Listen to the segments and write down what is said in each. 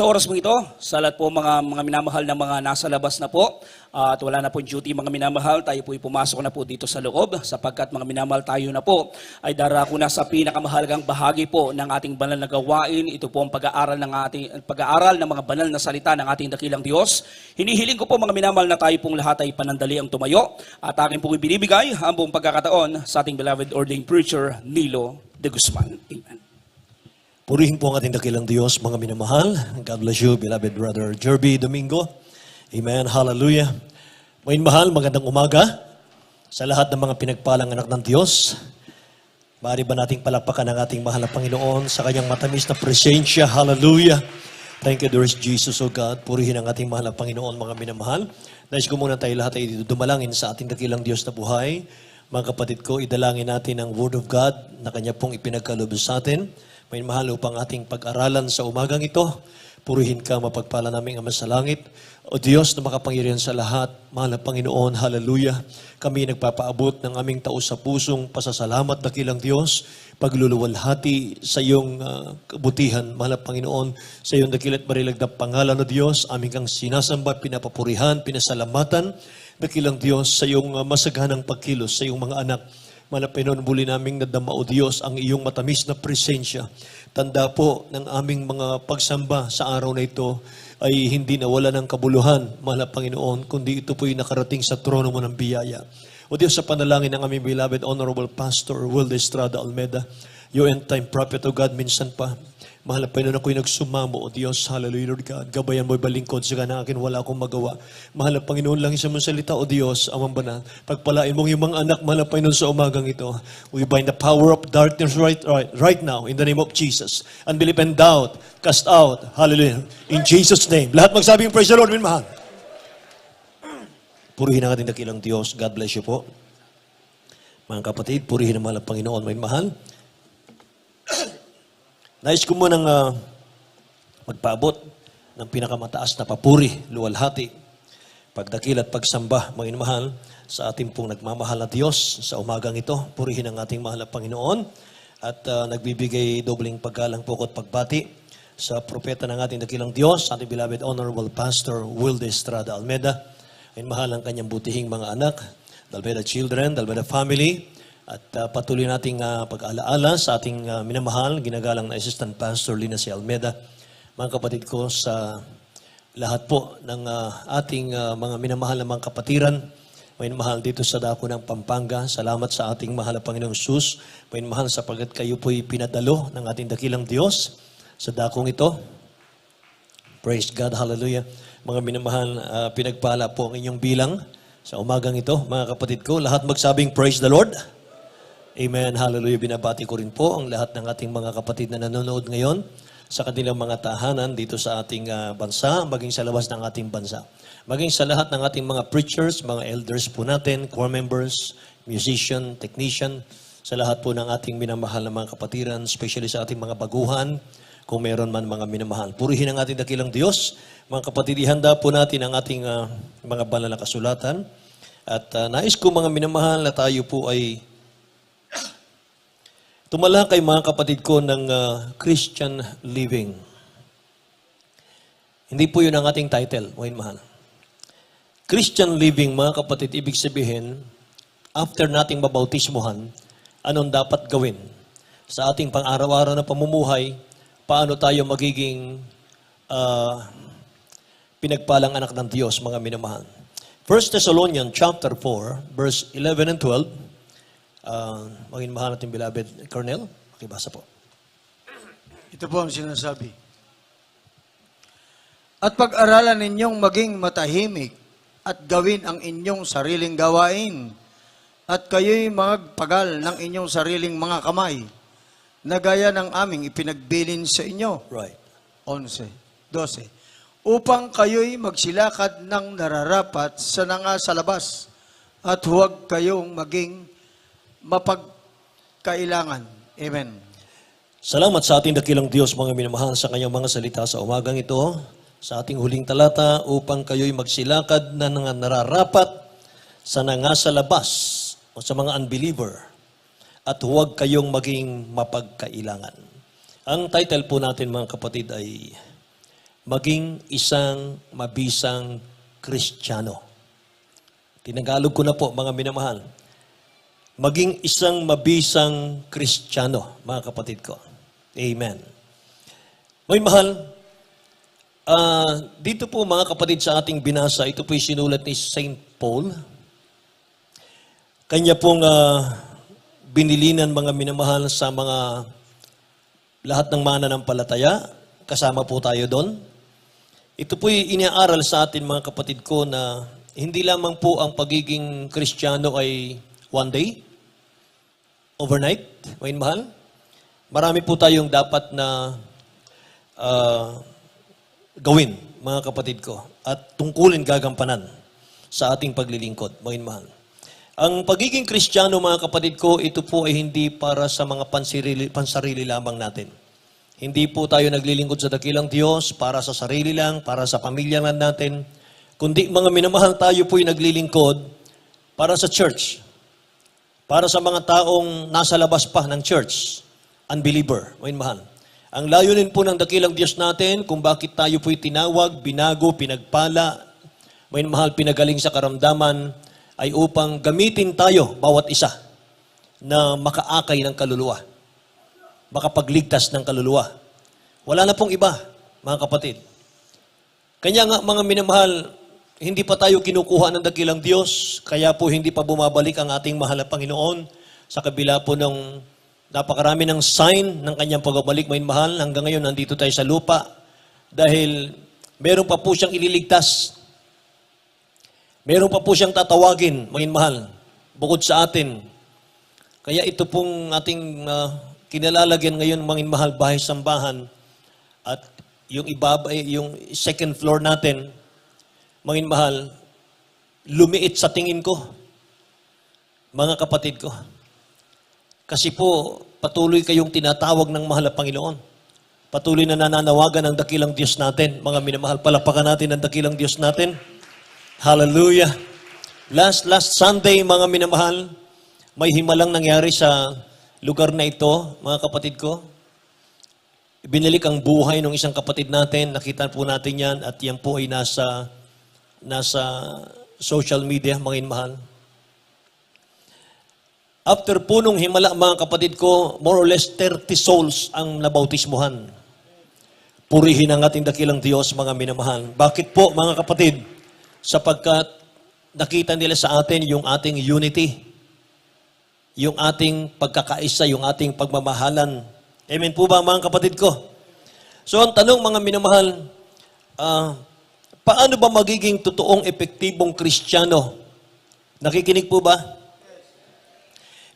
sa oras mo ito, sa lahat po mga minamahal na mga nasa labas na po, at wala na po duty mga minamahal, tayo po pumasok na po dito sa loob, sapagkat mga minamahal tayo na po ay darako na sa pinakamahalagang bahagi po ng ating banal na gawain. Ito po ang pag-aaral ng mga banal na salita ng ating dakilang Diyos. Hinihiling ko po mga minamahal na tayo pong lahat ay panandali ang tumayo, at akin po ibinibigay ang buong pagkakataon sa ating beloved ordained preacher, Nilo de Guzman. Amen. Purihin po ang ating dakilang Diyos, mga minamahal. God bless you, beloved brother Jerby Domingo. Amen, hallelujah. Mga mahal, magandang umaga sa lahat ng mga pinagpalang anak ng Diyos. Maaari ba nating palakpakan ang ating mahal na Panginoon sa kanyang matamis na presensya? Hallelujah. Thank you, dear Jesus, O God. Purihin ang ating mahal na Panginoon, mga minamahal. Nais ko muna tayo lahat ay dumalangin sa ating dakilang Diyos na buhay. Mga kapatid ko, idalangin natin ang Word of God na kanya pong ipinagkaloob sa atin. May mahal upang ating pag-aralan sa umagang ito. Purihin ka, mapagpala naming Ama sa langit. O Diyos na makapangyarihan sa lahat, mahal na Panginoon, hallelujah. Kami nagpapaabot ng aming taos sa pusong pasasalamat, dakilang Diyos, pagluluwalhati sa iyong kabutihan, mahal na Panginoon, sa iyong dakilat marilag na pangalan na Diyos, aming kang sinasamba, pinapapurihan, pinasalamatan, dakilang Diyos, sa iyong masaganang pagkilos, sa iyong mga anak. Malapinoon muli naming nadama, O Diyos, ang iyong matamis na presensya. Tanda po ng aming mga pagsamba sa araw na ito ay hindi nawala ng kabuluhan, mahal na Panginoon, kundi ito po'y nakarating sa trono mo ng biyaya. O Diyos, sa panalangin ng aming beloved Honorable Pastor Will Estrada Almeda, your end-time prophet, O God, minsan pa, mahal na Panginoon, ako'y nagsumamo, O Diyos, hallelujah, Lord God. Gabayan mo'y balingkod sa kanang akin, wala akong magawa. Mahal na Panginoon, lang isang mong salita, O Diyos, amang banal. Pagpalain mong yung mga anak, mahal na Panginoon, sa umagang ito. We bind the power of darkness right now, in the name of Jesus. Unbelief and doubt, cast out, hallelujah, in Jesus' name. Lahat magsabing, praise the Lord, min mahal. Purihin ang ating dakilang Diyos. God bless you po. Mga kapatid, purihin ang mahal na Panginoon, min mahal. Nais ko munang magpaabot ng pinakamataas na papuri, luwalhati, pagdakil at pagsamba, mga inamahal, sa ating pong nagmamahal na Diyos sa umagang ito. Purihin ang ating mahal na Panginoon at nagbibigay dobling paggalang po at pagbati sa propeta ng ating dakilang Diyos, ating beloved Honorable Pastor Will Estrada Almeda. Ay mahal ang kanyang butihing mga anak, Dalbeda children, Dalbeda family, at patuloy nating pag-alaala sa ating minamahal, ginagalang na Assistant Pastor Lina C. Almeda. Mga kapatid ko, sa lahat po ng ating mga minamahal na mga kapatiran, may mahal dito sa dako ng Pampanga. Salamat sa ating mahal na Panginoong Sus. May mahal sapagkat kayo po'y pinadalo ng ating dakilang Diyos sa dakong ito. Praise God, hallelujah. Mga minamahal, pinagpala po ang inyong bilang sa umagang ito. Mga kapatid ko, lahat magsabing praise the Lord. Amen. Hallelujah. Binabati ko rin po ang lahat ng ating mga kapatid na nanonood ngayon sa kanilang mga tahanan dito sa ating bansa, maging sa labas ng ating bansa. Maging sa lahat ng ating mga preachers, mga elders po natin, choir members, musician, technician, sa lahat po ng ating minamahal na mga kapatiran, especially sa ating mga baguhan, kung meron man mga minamahal. Purihin ang ating dakilang Diyos. Mga kapatid, ihanda po natin ang ating mga banal na kasulatan. At nais ko mga minamahal na tayo po ay tumalakay mga kapatid ko ng Christian living. Hindi po yun ang ating title, mga mahal. Christian living, mga kapatid, ibig sabihin, after nating mabautismuhan, anong dapat gawin sa ating pang-araw-araw na pamumuhay, paano tayo magiging pinagpalang anak ng Diyos, mga minamahal. 1 Thessalonians chapter 4, verse 11 and 12, maging mahal natin, beloved Colonel, makibasa po. Ito po ang sinasabi. At pag-aralan ninyong maging matahimik at gawin ang inyong sariling gawain at kayo'y magpagal ng inyong sariling mga kamay na gaya ng aming ipinagbilin sa inyo. Right. 11, 12. Upang kayo'y magsilakad ng nararapat sa nanga sa labas at huwag kayong maging mapagkailangan. Amen. Salamat sa ating dakilang Diyos, mga minamahal, sa kanyang mga salita sa umagang ito, sa ating huling talata, upang kayo'y magsilakad na nararapat sa nangasa labas o sa mga unbeliever at huwag kayong maging mapagkailangan. Ang title po natin, mga kapatid, ay maging isang mabisang Kristiyano. Tinagalog ko na po, mga minamahal. Maging isang mabisang Kristiyano, mga kapatid ko. Amen. May mahal, dito po mga kapatid sa ating binasa, ito po sinulat ni Saint Paul. Kanya pong binilinan mga minamahal sa mga lahat ng mananampalataya. Kasama po tayo doon. Ito po'y iniaaral sa atin mga kapatid ko na hindi lamang po ang pagiging Kristiyano ay one day, overnight, may mahal. Marami po tayong dapat na gawin, mga kapatid ko, at tungkulin gagampanan sa ating paglilingkod, mga mahal. Ang pagiging Kristiyano, mga kapatid ko, ito po ay hindi para sa mga pansarili lamang natin. Hindi po tayo naglilingkod sa dakilang Diyos para sa sarili lang, para sa pamilya lang natin, kundi mga minamahal tayo po'y naglilingkod para sa church, para sa mga taong nasa labas pa ng church, unbeliever, mga mahal. Ang layunin po ng dakilang Diyos natin, kung bakit tayo po'y tinawag, binago, pinagpala, mga mahal, pinagaling sa karamdaman, ay upang gamitin tayo, bawat isa, na makaakay ng kaluluwa, makapagligtas ng kaluluwa. Wala na pong iba, mga kapatid. Kanya nga, mga minamahal, hindi pa tayo kinukuha ng dakilang Diyos, kaya po hindi pa bumabalik ang ating mahal na Panginoon sa kabila po ng napakarami ng sign ng kanyang pagbabalik, mga mahal. Hanggang ngayon, nandito tayo sa lupa dahil meron pa po siyang ililigtas. Meron pa po siyang tatawagin, mga mahal, bukod sa atin. Kaya ito pong ating kinalalagyan ngayon, mga mahal, bahay sambahan, at yung yung second floor natin, mga mahal, lumiit sa tingin ko, mga kapatid ko. Kasi po, patuloy kayong tinatawag ng mahal na Panginoon. Patuloy na nananawagan ng dakilang Diyos natin. Mga minamahal, palapakan natin ang dakilang Diyos natin. Hallelujah. Last Sunday, mga minamahal, may himalang nangyari sa lugar na ito, mga kapatid ko. Binalik ang buhay ng isang kapatid natin. Nakita po natin yan at yan po ay nasa social media, mga mahal. After po nung himala, mga kapatid ko, more or less 30 souls ang nabautismuhan. Purihin ang ating dakilang Diyos, mga minamahal. Bakit po, mga kapatid? Sapagkat nakita nila sa atin yung ating unity, yung ating pagkakaisa, yung ating pagmamahalan. Amen po ba, mga kapatid ko? So, ang tanong, mga minamahal, paano ba magiging totoong epektibong Kristiyano? Nakikinig po ba?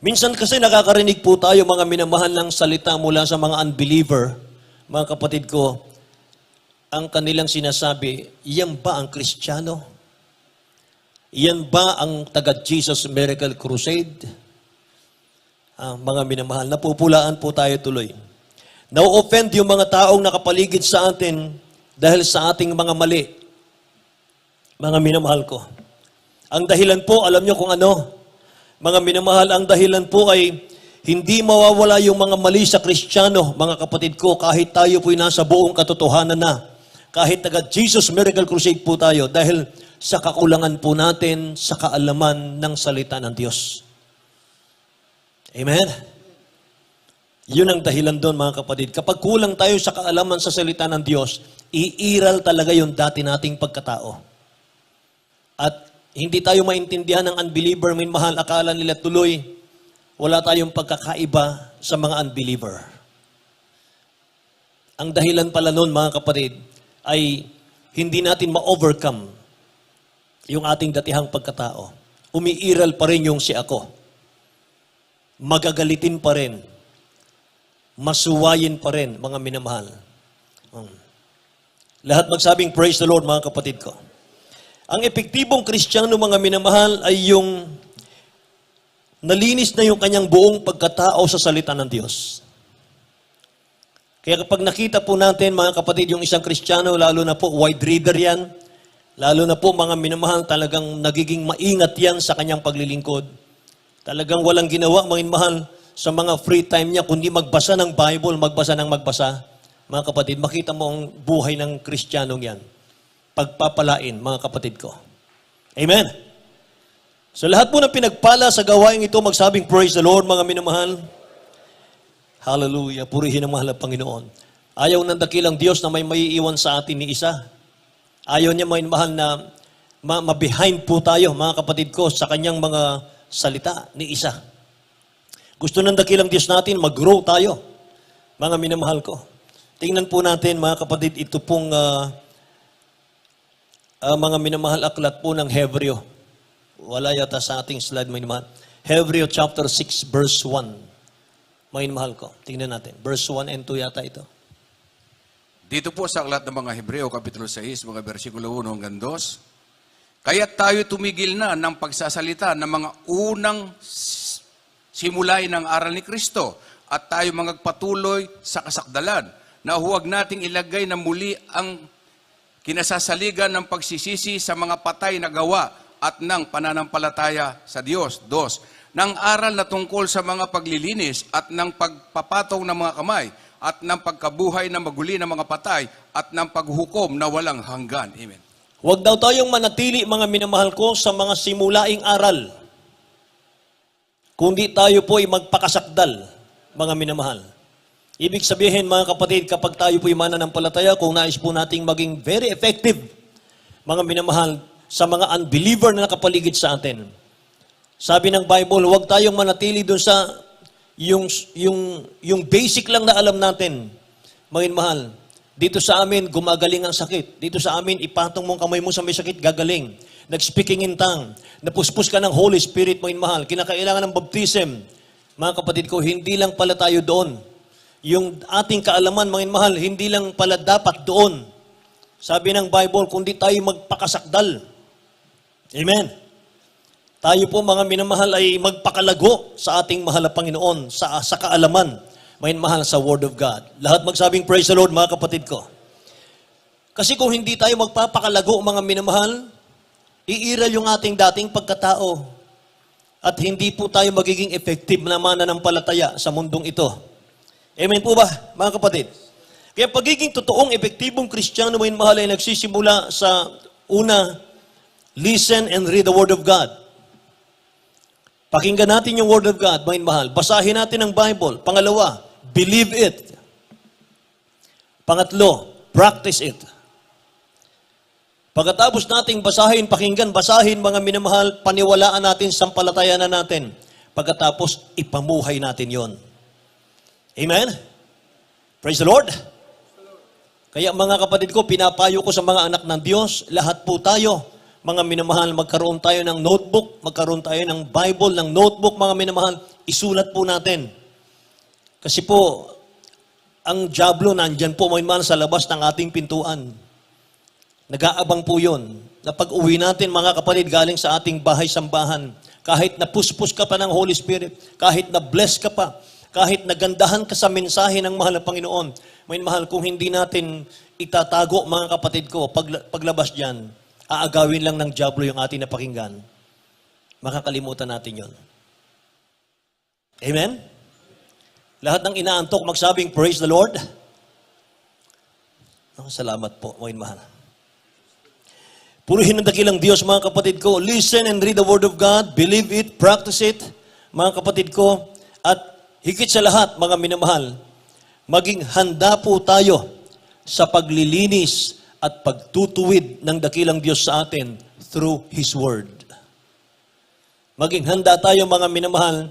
Minsan kasi nakakarinig po tayo, mga minamahal, ng salita mula sa mga unbeliever, mga kapatid ko, ang kanilang sinasabi, yan ba ang Kristiyano? Yan ba ang taga-Jesus Miracle Crusade? Mga minamahal, napupulaan po tayo tuloy. Na-offend yung mga taong nakapaligid sa atin dahil sa ating mga mali. Mga minamahal ko. Ang dahilan po, alam nyo kung ano? Mga minamahal, ang dahilan po ay hindi mawawala yung mga mali sa Kristiyano, mga kapatid ko, kahit tayo po'y nasa buong katotohanan na. Kahit taga-Jesus Miracle Crusade po tayo dahil sa kakulangan po natin sa kaalaman ng salita ng Diyos. Amen? Yun ang dahilan doon, mga kapatid. Kapag kulang tayo sa kaalaman sa salita ng Diyos, iiral talaga yung dati nating pagkatao. At hindi tayo maintindihan ng unbeliever, may mahal, akala nila tuloy, wala tayong pagkakaiba sa mga unbeliever. Ang dahilan pala noon, mga kapatid, ay hindi natin ma-overcome yung ating datihang pagkatao. Umiiral pa rin yung si ako. Magagalitin pa rin. Masuwayin pa rin, mga minamahal. Lahat magsabing, praise the Lord, mga kapatid ko. Ang epektibong Kristiyano, mga minamahal, ay yung nalinis na yung kanyang buong pagkatao sa salita ng Diyos. Kaya kapag nakita po natin, mga kapatid, yung isang Kristiyano, lalo na po wide reader yan, lalo na po mga minamahal, talagang nagiging maingat yan sa kanyang paglilingkod. Talagang walang ginawa, mga minamahal, sa mga free time niya, kundi magbasa ng Bible, magbasa ng magbasa. mga kapatid, makita mo ang buhay ng Kristiyanong yan. Pagpapalain, mga kapatid ko. Amen? So lahat po ng pinagpala sa gawain ito, magsabing praise the Lord, mga minamahal. Hallelujah. Purihin ang mahal na Panginoon. Ayaw ng dakilang Diyos na may maiiwan sa atin ni isa. Ayaw niya mga mahal na ma-behind po tayo, mga kapatid ko, sa kanyang mga salita ni isa. Gusto ng dakilang Diyos natin, mag-grow tayo, mga minamahal ko. Tingnan po natin, mga kapatid, ito pong mga minamahal aklat po ng Hebreo. Wala yata sa ating slide, mga minamahal. Hebreo chapter 6, verse 1. Mga minamahal ko, tingnan natin. Verse 1 and 2 yata ito. Dito po sa aklat ng mga Hebreo, Kapitulo 6, mga versikulo 1 hanggang 2, kaya tayo tumigil na ng pagsasalita ng mga unang simulay ng aral ni Kristo at tayo magpatuloy sa kasakdalan na huwag nating ilagay na muli ang kinasasaligan ng pagsisisi sa mga patay na gawa at ng pananampalataya sa Diyos. 2, ng aral na tungkol sa mga paglilinis at ng pagpapatong ng mga kamay at ng pagkabuhay na maguli ng mga patay at ng paghukom na walang hanggan. Amen. Huwag daw tayong manatili, mga minamahal ko, sa mga simulaing aral. Kundi tayo po ay magpakasakdal, mga minamahal. Ibig sabihin, mga kapatid, kapag tayo po ay mananampalataya, kung nais po nating maging very effective, mga minamahal, sa mga unbeliever na nakapaligid sa atin. Sabi ng Bible, huwag tayong manatili dun sa yung basic lang na alam natin, mga minamahal. Dito sa amin, gumagaling ang sakit. Dito sa amin, ipatong mong kamay mo sa may sakit, gagaling. Nag-speaking in tongue. Napuspos ka ng Holy Spirit, mga mahal. Kinakailangan ng baptism. Mga kapatid ko, hindi lang pala tayo doon. Yung ating kaalaman, mga mahal, hindi lang pala dapat doon. Sabi ng Bible, kundi tayo magpakasakdal. Amen. Tayo po, mga minamahal, ay magpakalago sa ating mahal na Panginoon, sa kaalaman. May mahal sa Word of God. Lahat magsabing praise the Lord, mga kapatid ko. Kasi kung hindi tayo magpapakalago, mga minamahal, iiral yung ating dating pagkatao. At hindi po tayo magiging effective na mananampalataya sa mundong ito. Amen po ba, mga kapatid? Kaya pagiging totoong epektibong Kristiyano, mga mahal, ay nagsisimula sa una, listen and read the Word of God. Pakinggan natin yung Word of God, mga mahal. Basahin natin ang Bible. Pangalawa, believe it. Pangatlo, practice it. Pagkatapos nating basahin, pakinggan, basahin, mga minamahal, paniwalaan natin, sampalatayanan natin. Pagkatapos, ipamuhay natin yon. Amen? Praise the Lord. Kaya mga kapatid ko, pinapayo ko sa mga anak ng Diyos, lahat po tayo, mga minamahal, magkaroon tayo ng notebook, magkaroon tayo ng Bible, ng notebook, mga minamahal, isulat po natin. Kasi po, ang diablo nandyan po, mga minamahal, sa labas ng ating pintuan. Nag-aabang po yun. Na pag-uwi natin, mga kapatid, galing sa ating bahay-sambahan, kahit na puspos ka pa ng Holy Spirit, kahit na bless ka pa, kahit nagandahan ka sa mensahe ng mahal na Panginoon, mga minamahal, kung hindi natin itatago, mga kapatid ko, paglabas dyan, aagawin lang ng diablo yung ating napakinggan, makakalimutan natin yon. Amen? Lahat ng inaantok, magsabing, praise the Lord. Salamat po, mga mahal. Purihin ng dakilang Diyos, mga kapatid ko. Listen and read the Word of God. Believe it, practice it, mga kapatid ko. At higit sa lahat, mga minamahal, maging handa po tayo sa paglilinis at pagtutuwid ng dakilang Diyos sa atin through His Word. Maging handa tayo, mga minamahal,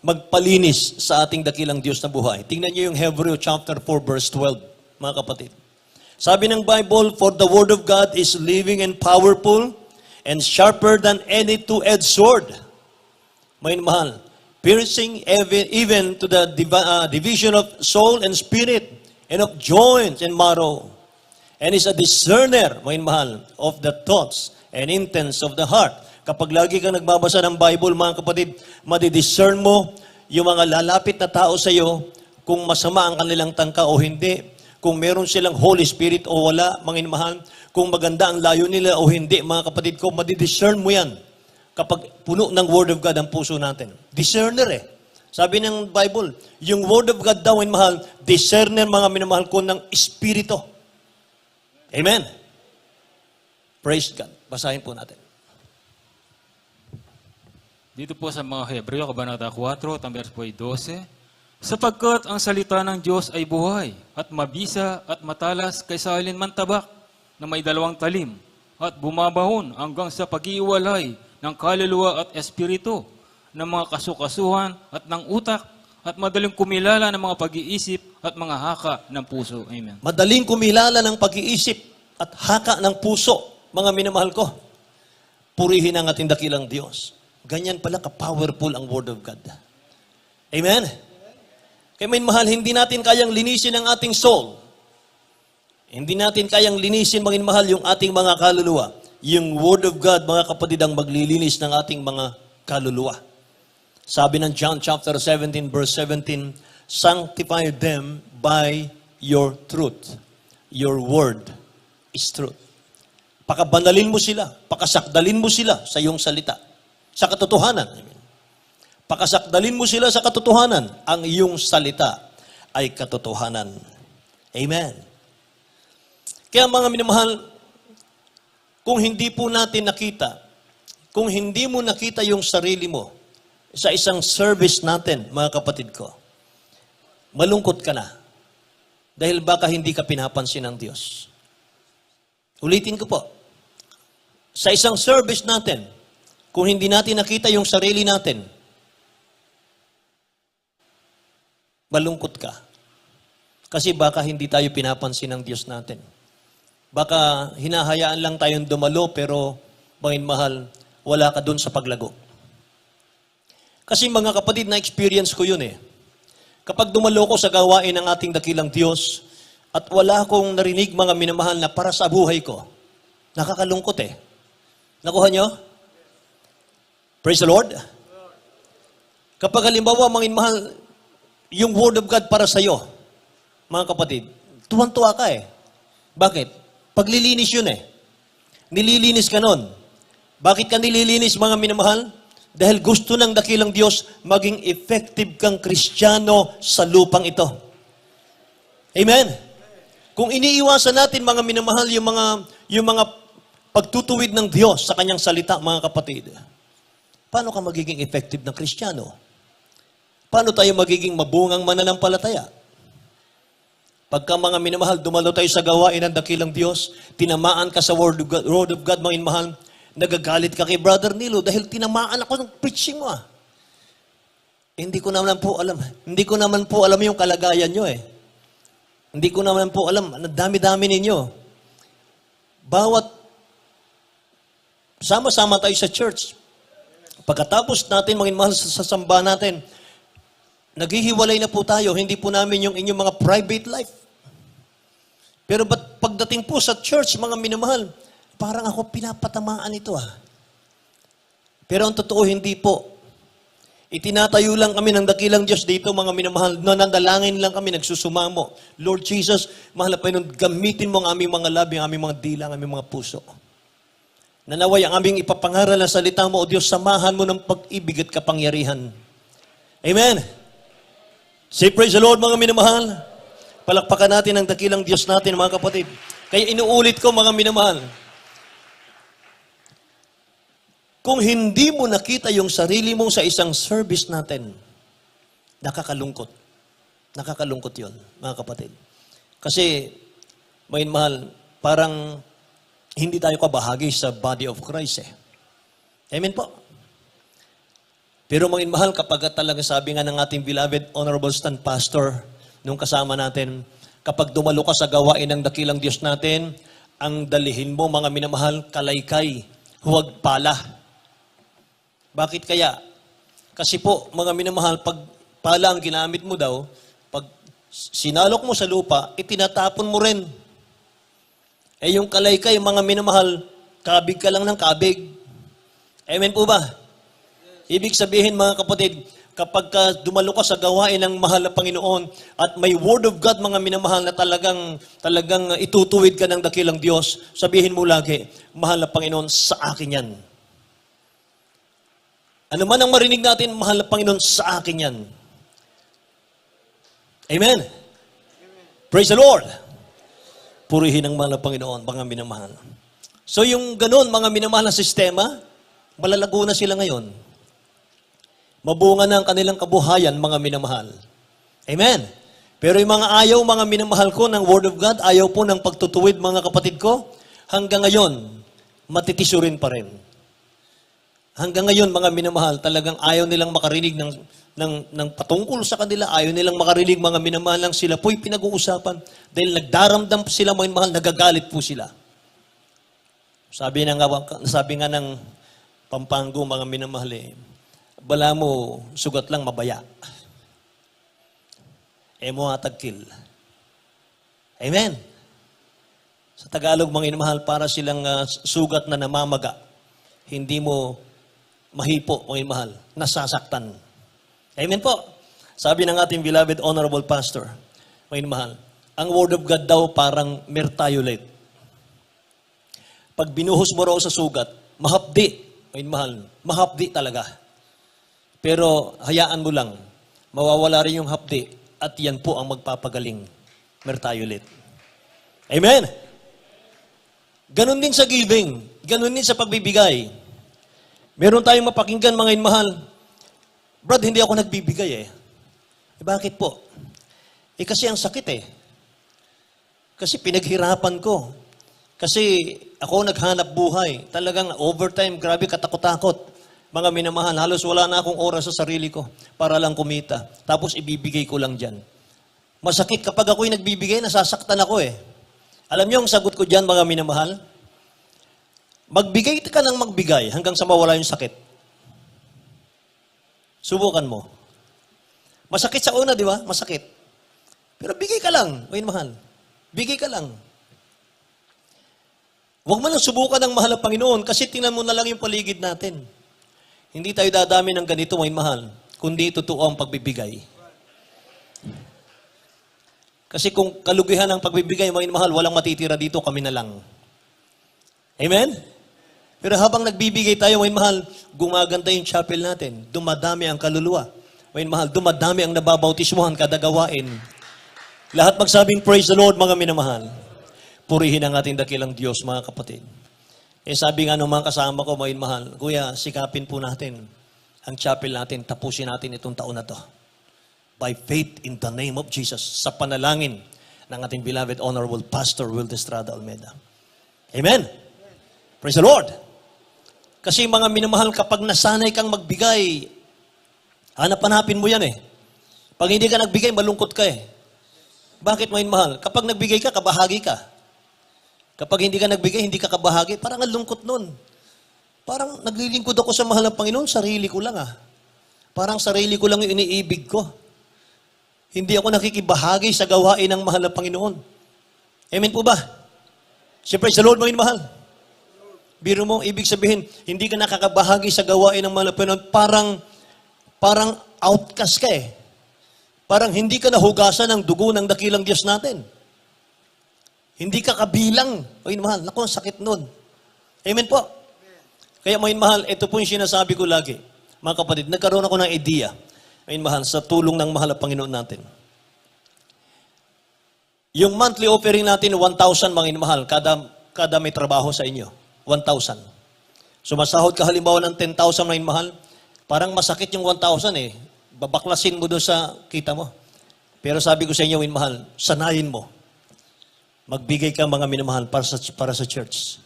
magpalinis sa ating dakilang Diyos na buhay. Tingnan niyo yung Hebreo chapter 4, verse 12, mga kapatid. Sabi ng Bible, for the Word of God is living and powerful and sharper than any two-edged sword. Mga minamahal, piercing even to the division of soul and spirit and of joints and marrow. And is a discerner, mga mahal, of the thoughts and intents of the heart. Kapag lagi kang nagbabasa ng Bible, mga kapatid, madidiscern mo yung mga lalapit na tao sa iyo kung masama ang kanilang tangka o hindi, kung meron silang Holy Spirit o wala, mga mahal, kung maganda ang layo nila o hindi, mga kapatid ko, madidiscern mo yan kapag puno ng Word of God ang puso natin. Discerner Sabi ng Bible, yung Word of God daw, mahal, discerner, mga minamahal ko, ng Espiritu. Amen. Praise God. Basahin po natin. Dito po sa mga Hebreo, Kabanata 4, verse 12, sapagkat ang salita ng Diyos ay buhay at mabisa at matalas kaysa alinman tabak na may 2 talim at bumabahon hanggang sa pag-iwalay ng kaluluwa at espiritu ng mga kasukasuhan at ng utak at madaling kumilala ng mga pag-iisip at mga haka ng puso. Amen. Madaling kumilala ng pag-iisip at haka ng puso, mga minamahal ko. Purihin ang ating dakilang Diyos. Ganyan pala ka-powerful ang Word of God. Amen? Kaya may mahal, hindi natin kayang linisin ang ating soul. Hindi natin kayang linisin, maging mahal, yung ating mga kaluluwa. Yung Word of God, mga kapatid, ang maglilinis ng ating mga kaluluwa. Sabi ng John chapter 17, verse 17, sanctify them by your truth. Your word is truth. Pakabanalin mo sila, pakasakdalin mo sila sa iyong salita. Sa katotohanan. Pakasakdalin mo sila sa katotohanan. Ang iyong salita ay katotohanan. Amen. Kaya mga minamahal, kung hindi po natin nakita, kung hindi mo nakita yung sarili mo sa isang service natin, mga kapatid ko, malungkot ka na. Dahil baka hindi ka pinapansin ng Diyos. Ulitin ko po. Sa isang service natin, kung hindi natin nakita yung sarili natin, malungkot ka. Kasi baka hindi tayo pinapansin ng Diyos natin. Baka hinahayaan lang tayong dumalo, pero, bangin mahal, wala ka dun sa paglago. Kasi mga kapatid, na-experience ko yun eh. Kapag dumalo ko sa gawain ng ating dakilang Diyos, at wala akong narinig, mga minamahal, na para sa buhay ko, nakakalungkot eh. Nakuha nyo? Praise the Lord. Kapag halimbawa, mga mahal, yung Word of God para sa'yo, mga kapatid, tuwan-tuwa ka eh. Bakit? Paglilinis yun eh. Nililinis ka nun. Bakit ka nililinis, mga minamahal? Dahil gusto ng dakilang Diyos maging effective kang Kristiyano sa lupang ito. Amen? Kung iniiwasan natin, mga minamahal, yung mga pagtutuwid ng Diyos sa kanyang salita, mga kapatid, paano ka magiging effective na Kristiyano? Paano tayo magiging mabungang mananampalataya? Pagka mga minamahal, dumalo tayo sa gawain ng dakilang Diyos, tinamaan ka sa Word of God, mga minamahal, nagagalit ka kay Brother Nilo dahil tinamaan ako ng preaching mo. Hindi ko naman po alam yung kalagayan nyo eh. Hindi ko naman po alam, ang dami-dami ninyo. Bawat sama-sama tayo sa church. Pagkatapos natin, mga minamahal, sa samba natin, naghihiwalay na po tayo, hindi po namin yung inyong mga private life. Pero ba't pagdating po sa church, mga minamahal, parang ako pinapatamaan ito ah. Pero ang totoo, hindi po. Itinatayo lang kami ng dakilang Diyos dito, mga minamahal, nanandalangin lang kami, nagsusumamo. Lord Jesus, mahal na Panginoon, gamitin mo ang aming mga labi, ang aming mga dila, ang aming mga puso. Nanaway ang aming ipapangaral na salita mo, O Diyos, samahan mo ng pag-ibig at kapangyarihan. Amen. Say praise the Lord, mga minamahal. Palakpakan natin ang dakilang Diyos natin, mga kapatid. Kaya inuulit ko, mga minamahal, kung hindi mo nakita yung sarili mo sa isang service natin, nakakalungkot. Nakakalungkot yun, mga kapatid. Kasi, mga minamahal, parang hindi tayo kabahagi sa body of Christ eh. Amen po. Pero mga mahal, kapag talaga sabi nga ng ating beloved Honorable Stan Pastor, nung kasama natin, kapag dumalo ka sa gawain ng dakilang Diyos natin, ang dalihin mo, mga minamahal, kalaykay, huwag pala. Bakit kaya? Kasi po, mga minamahal, pag pala ang ginamit mo daw, pag sinalok mo sa lupa, itinatapon mo rin. Eh yung kalaykay, mga minamahal, kabig ka lang ng kabig. Amen po ba? Ibig sabihin, mga kapatid, kapag dumalo ka sa gawain ng mahal na Panginoon at may Word of God, mga minamahal, na talagang itutuwid ka ng dakilang Diyos, sabihin mo lagi, mahal na Panginoon, sa akin yan. Ano man ang marinig natin, mahal na Panginoon, sa akin yan. Amen? Praise the Lord! Purihin ang mahal na Panginoon, mga minamahal. So yung ganun, mga minamahal na sistema, malalago na sila ngayon. Mabunga na ang kanilang kabuhayan, mga minamahal. Amen? Pero yung mga ayaw, mga minamahal ko ng Word of God, ayaw po ng pagtutuwid, mga kapatid ko, hanggang ngayon, matitisurin pa rin. Hanggang ngayon, mga minamahal, talagang ayaw nilang makarinig ng patungkol sa kanila, ayaw nilang makarinig, mga minamahal, lang sila po'y pinag-uusapan. Dahil nagdaramdam sila, mga minamahal, nagagalit po sila. Sabi nga ng Pampango, mga minamahal, bala mo, sugat lang, mabaya. Emo atagkil. Amen. Sa Tagalog, mga minamahal, para silang sugat na namamaga. Hindi mo mahipo, mga minamahal, nasasaktan. Amen po. Sabi ng ating beloved honorable pastor, mga minamahal, ang Word of God daw parang mertiolate. Pag binuhos mo raw sa sugat, mahapdi, mga minamahal, mahapdi talaga. Pero hayaan mo lang, mawawala rin yung hapdi at yan po ang magpapagaling, mertiolate. Amen? Ganon din sa giving, ganon din sa pagbibigay. Meron tayong mapakinggan, mga inmahal, Brad, hindi ako nagbibigay bakit po? Kasi ang sakit Kasi pinaghirapan ko. Kasi ako naghanap buhay. Talagang overtime, grabe katakot-takot. Mga minamahal, halos wala na akong oras sa sarili ko para lang kumita. Tapos ibibigay ko lang dyan. Masakit kapag ako'y nagbibigay, nasasaktan ako Alam niyo ang sagot ko dyan, mga minamahal? Magbigay ka ng magbigay hanggang sa mawala yung sakit. Subukan mo. Masakit sa una, di ba? Masakit. Pero bigay ka lang, mga mahal. Bigay ka lang. Huwag mo lang subukan ng mahal ng Panginoon kasi tingnan mo na lang yung paligid natin. Hindi tayo dadami ng ganito, mga mahal, kundi totoo ang pagbibigay. Kasi kung kalugihan ang pagbibigay, mga mahal, walang matitira dito, kami na lang. Amen? Pero habang nagbibigay tayo, mga mahal, gumaganda yung chapel natin. Dumadami ang kaluluwa. Mga mahal, dumadami ang nababautismuhan kada gawain. Lahat magsabing, praise the Lord, mga minamahal. Purihin ang ating dakilang Diyos, mga kapatid. Sabi nga ng mga kasama ko, mga mahal, Kuya, sikapin po natin ang chapel natin, tapusin natin itong taon na to. By faith in the name of Jesus, sa panalangin ng ating beloved honorable Pastor Will Estrada Almeida. Amen. Praise the Lord. Kasi mga minamahal, kapag nasanay kang magbigay, hanap-hanapin mo yan Pag hindi ka nagbigay, malungkot ka Bakit mga minamahal? Kapag nagbigay ka, kabahagi ka. Kapag hindi ka nagbigay, hindi ka kabahagi. Parang ang lungkot nun. Parang naglilingkod ako sa mahal ng Panginoon, sarili ko lang Parang sarili ko lang yung iniibig ko. Hindi ako nakikibahagi sa gawain ng mahal ng Panginoon. Amen po ba? Siyempre, sa Lord, mga minamahal. Biro mo, ibig sabihin, hindi ka nakakabahagi sa gawain ng mahal ng Panginoon. Parang outcast ka Parang hindi ka nahugasan ng dugo ng dakilang Diyos natin. Hindi ka kabilang. Mga mahal, naku, ang sakit nun. Amen po. Kaya mga mahal, ito po yung sinasabi ko lagi. Mga kapatid, nagkaroon ako ng idea. Mga mahal, sa tulong ng mahal na Panginoon natin. Yung monthly offering natin, 1,000 mga mahal, kada may trabaho sa inyo. 1,000. Sumasahod ka halimbawa ng 10,000 mga mahal, parang masakit yung 1,000 Babaklasin mo doon sa kita mo. Pero sabi ko sa inyo, mahal, sanayin mo. Magbigay ka mga minamahal para sa church.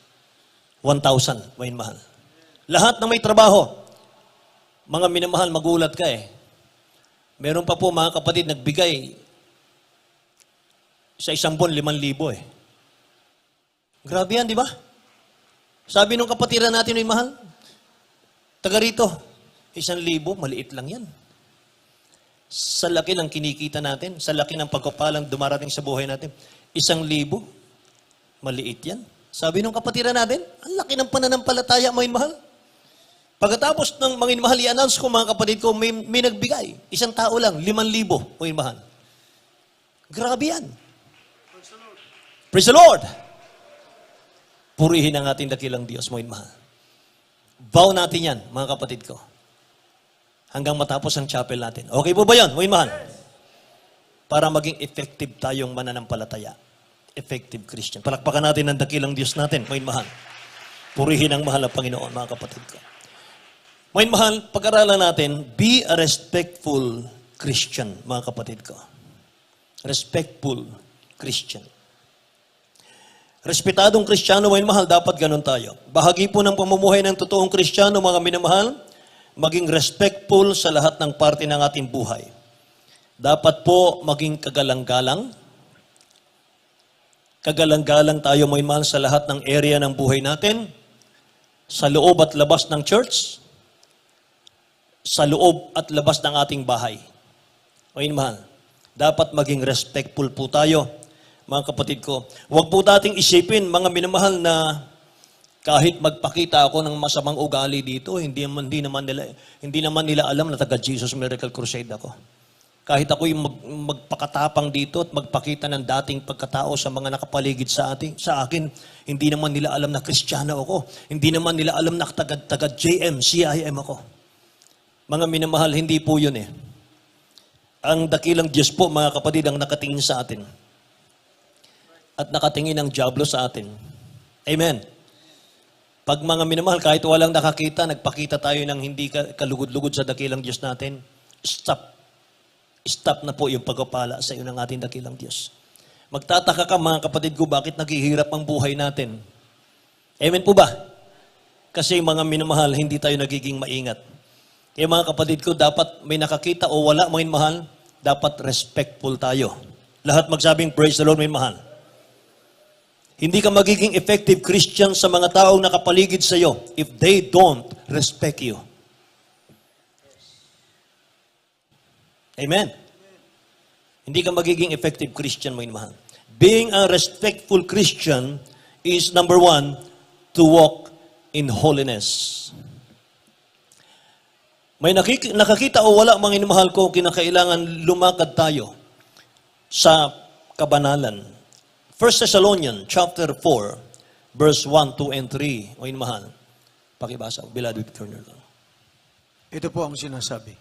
1,000, mahal. Lahat na may trabaho, mga minamahal, magulat ka Meron pa po mga kapatid nagbigay sa isang buwan, 5,000 Grabe yan, di ba? Sabi nung kapatiran natin, mahal, taga rito, 1,000, maliit lang yan. Sa laki ng kinikita natin, sa laki ng pagkapalang dumarating sa buhay natin, 1,000, maliit yan. Sabi nung kapatiran natin, ang laki ng pananampalataya, mga mahal. Pagkatapos ng mga mahal, i-announce ko, mga kapatid ko, may nagbigay. Isang tao lang, 5,000, mga mahal. Grabe yan. Praise the Lord. Purihin ang ating dakilang Diyos, mga mahal. Vow natin yan, mga kapatid ko. Hanggang matapos ang chapel natin. Okay po ba yan, mga mahal? para maging effective tayong mananampalataya. Effective Christian. Palakpakan natin ang dakilang Diyos natin, mga mahal. Purihin ang mahal na Panginoon, mga kapatid ko. Mga mahal, pag-aralan natin, be a respectful Christian, mga kapatid ko. Respectful Christian. Respetadong Kristiyano, mga mahal, dapat ganun tayo. Bahagi po ng pamumuhay ng totoong Kristiyano, mga minamahal, maging respectful sa lahat ng parte ng ating buhay. Dapat po maging kagalang-galang. Kagalang-galang tayo, mga mahal, sa lahat ng area ng buhay natin, sa loob at labas ng church, sa loob at labas ng ating bahay. Mga mahal, dapat maging respectful po tayo, mga kapatid ko. Huwag po nating isipin, mga minamahal, na kahit magpakita ako ng masamang ugali dito, hindi naman nila alam na taga Jesus Miracle Crusade ako. Kahit ako'y magpakatapang dito at magpakita ng dating pagkatao sa mga nakapaligid sa akin, hindi naman nila alam na Kristiyano ako. Hindi naman nila alam na taga JM, CIM ako. Mga minamahal, hindi po yun eh. Ang dakilang Diyos po, mga kapatid, ang nakatingin sa atin. At nakatingin ang diablo sa atin. Amen. Pag mga minamahal, kahit walang nakakita, nagpakita tayo ng hindi kalugod-lugod sa dakilang Diyos natin, stop. Stop na po yung pagpapala sa iyo ng ating dakilang Diyos. Magtataka ka, mga kapatid ko, bakit naghihirap ang buhay natin? Amen po ba? Kasi mga minamahal, hindi tayo nagiging maingat. Kaya mga kapatid ko, dapat may nakakita o wala, mga mahal, dapat respectful tayo. Lahat magsabing, praise the Lord, mga mahal. Hindi ka magiging effective Christian sa mga taong nakapaligid sa iyo if they don't respect you. Amen. Hindi ka magiging effective Christian, mga mahal. Being a respectful Christian is, number one, to walk in holiness. May nakakita o wala, mga inumahal ko, kinakailangan lumakad tayo sa kabanalan. 1 Thessalonians chapter 4, verse 1, 2, and 3. Mga inumahal, pakibasa. Beloved Turner. Ito po ang sinasabi.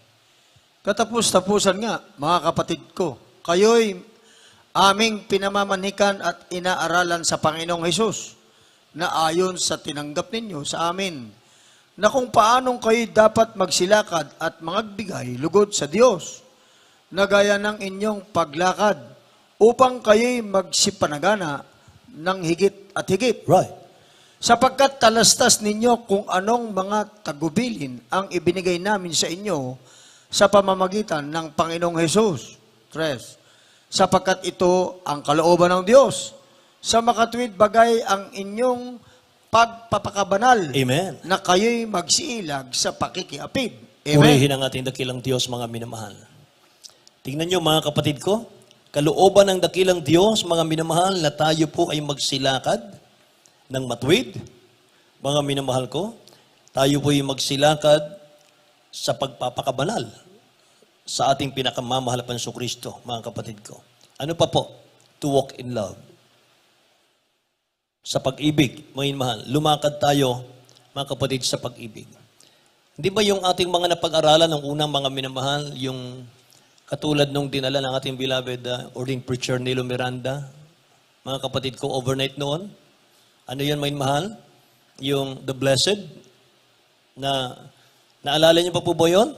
Katapos-tapusan nga, mga kapatid ko, kayo'y aming pinamamanhikan at inaaralan sa Panginoong Hesus na ayon sa tinanggap ninyo sa amin, na kung paanong kayo dapat magsilakad at magbigay lugod sa Diyos, na gaya ng inyong paglakad, upang kayo'y magsipanagana ng higit at higit. Right. Sapagkat talastas ninyo kung anong mga tagubilin ang ibinigay namin sa inyo sa pamamagitan ng Panginoong Hesus. 3. Sapagkat ito ang kalooban ng Diyos. Sa makatuwid bagay ang inyong pagpapakabanal. Amen. Na kayo'y magsiilag sa pakikiapid. Amen. Purihin ang ating dakilang Diyos, mga minamahal. Tingnan nyo, mga kapatid ko, kalooban ng dakilang Diyos, mga minamahal, na tayo po ay magsilakad ng matuwid. Mga minamahal ko, tayo po ay magsilakad sa pagpapakabanal sa ating pinakamamahal na Panginoong mga kapatid ko. Ano pa po? To walk in love. Sa pag-ibig, mga mahal, lumakad tayo, mga kapatid, sa pag-ibig. Hindi ba yung ating mga napag-aralan ng unang mga minamahal, yung katulad nung dinala ng ating beloved ordained preacher Nilo Miranda, mga kapatid ko, overnight noon? Ano yun, mga mahal? Yung the blessed, na naalala niyo pa po ba yun?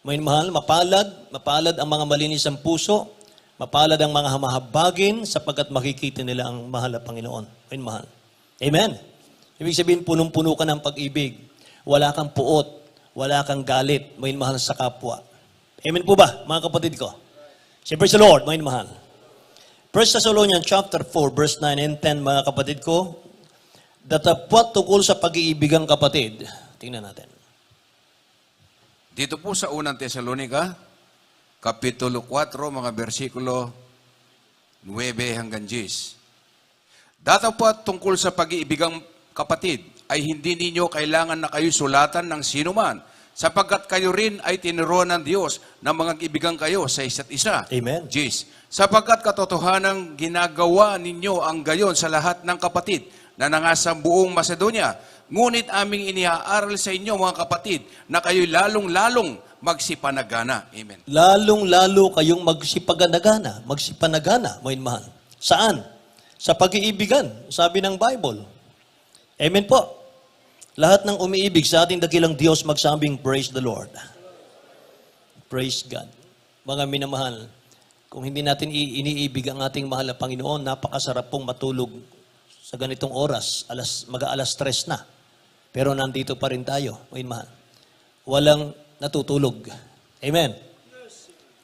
Mga mahal, mapalad ang mga malinis ang puso, mapalad ang mga mahabagin sapagkat makikita nila ang mahal na Panginoon. Mga mahal. Amen. Ibig sabihin, punong-puno ka ng pag-ibig. Wala kang puot, wala kang galit, mga mahal sa kapwa. Amen po ba, mga kapatid ko? Say, praise the Lord, mga mahal. 1 Thessalonians chapter 4, verse 9 and 10, mga kapatid ko, datapwat tukol sa pag-iibigang kapatid. Tingnan natin. Dito po sa unang Tesalonika, Kapitulo 4, mga versikulo 9 hanggang 10. Datapwat tungkol sa pag-iibigang kapatid, ay hindi ninyo kailangan na kayo sulatan ng sinuman sapagkat kayo rin ay tinuruan ng Diyos na mga kaibigan kayo sa isa't isa. Amen. Jis, sapagkat katotohanan ginagawa ninyo ang gayon sa lahat ng kapatid na nangasa buong Macedonia. Ngunit aming iniaaral sa inyo mga kapatid na kayo'y lalong-lalong magsipanagana. Amen. Lalong-lalo kayong magsipanagana, mga mahal. Saan? Sa pag-iibigan, sabi ng Bible. Amen po. Lahat ng umiibig sa ating dakilang Diyos magsabing, praise the Lord. Praise God. Mga minamahal, kung hindi natin iniibig ang ating mahal na Panginoon, napakasarap pong matulog sa ganitong oras, mag-aalas 3 na. Pero nandito pa rin tayo, mga mahal. Walang natutulog. Amen.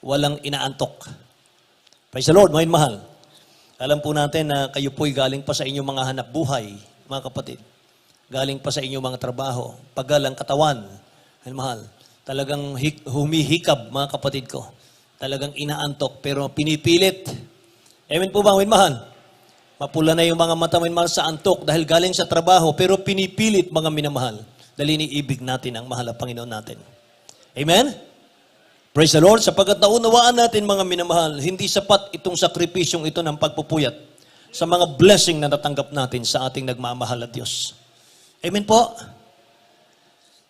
Walang inaantok. Praise the Lord, mga mahal. Alam po natin na kayo po'y galing pa sa inyong mga hanap buhay, mga kapatid. Galing pa sa inyong mga trabaho. Pagalang katawan, mga mahal. Talagang humihikab, mga kapatid ko. Talagang inaantok, pero pinipilit. Amen po ba, mga mahal? Mapula na yung mga mata, mga mahal, sa antok dahil galing sa trabaho, pero pinipilit, mga minamahal. Dahil iniibig natin ang mahal na Panginoon natin. Amen? Praise the Lord. Sapagkat naunawaan natin, mga minamahal, hindi sapat itong sakripisyong ito ng pagpupuyat sa mga blessing na natanggap natin sa ating nagmamahal na Diyos. Amen po?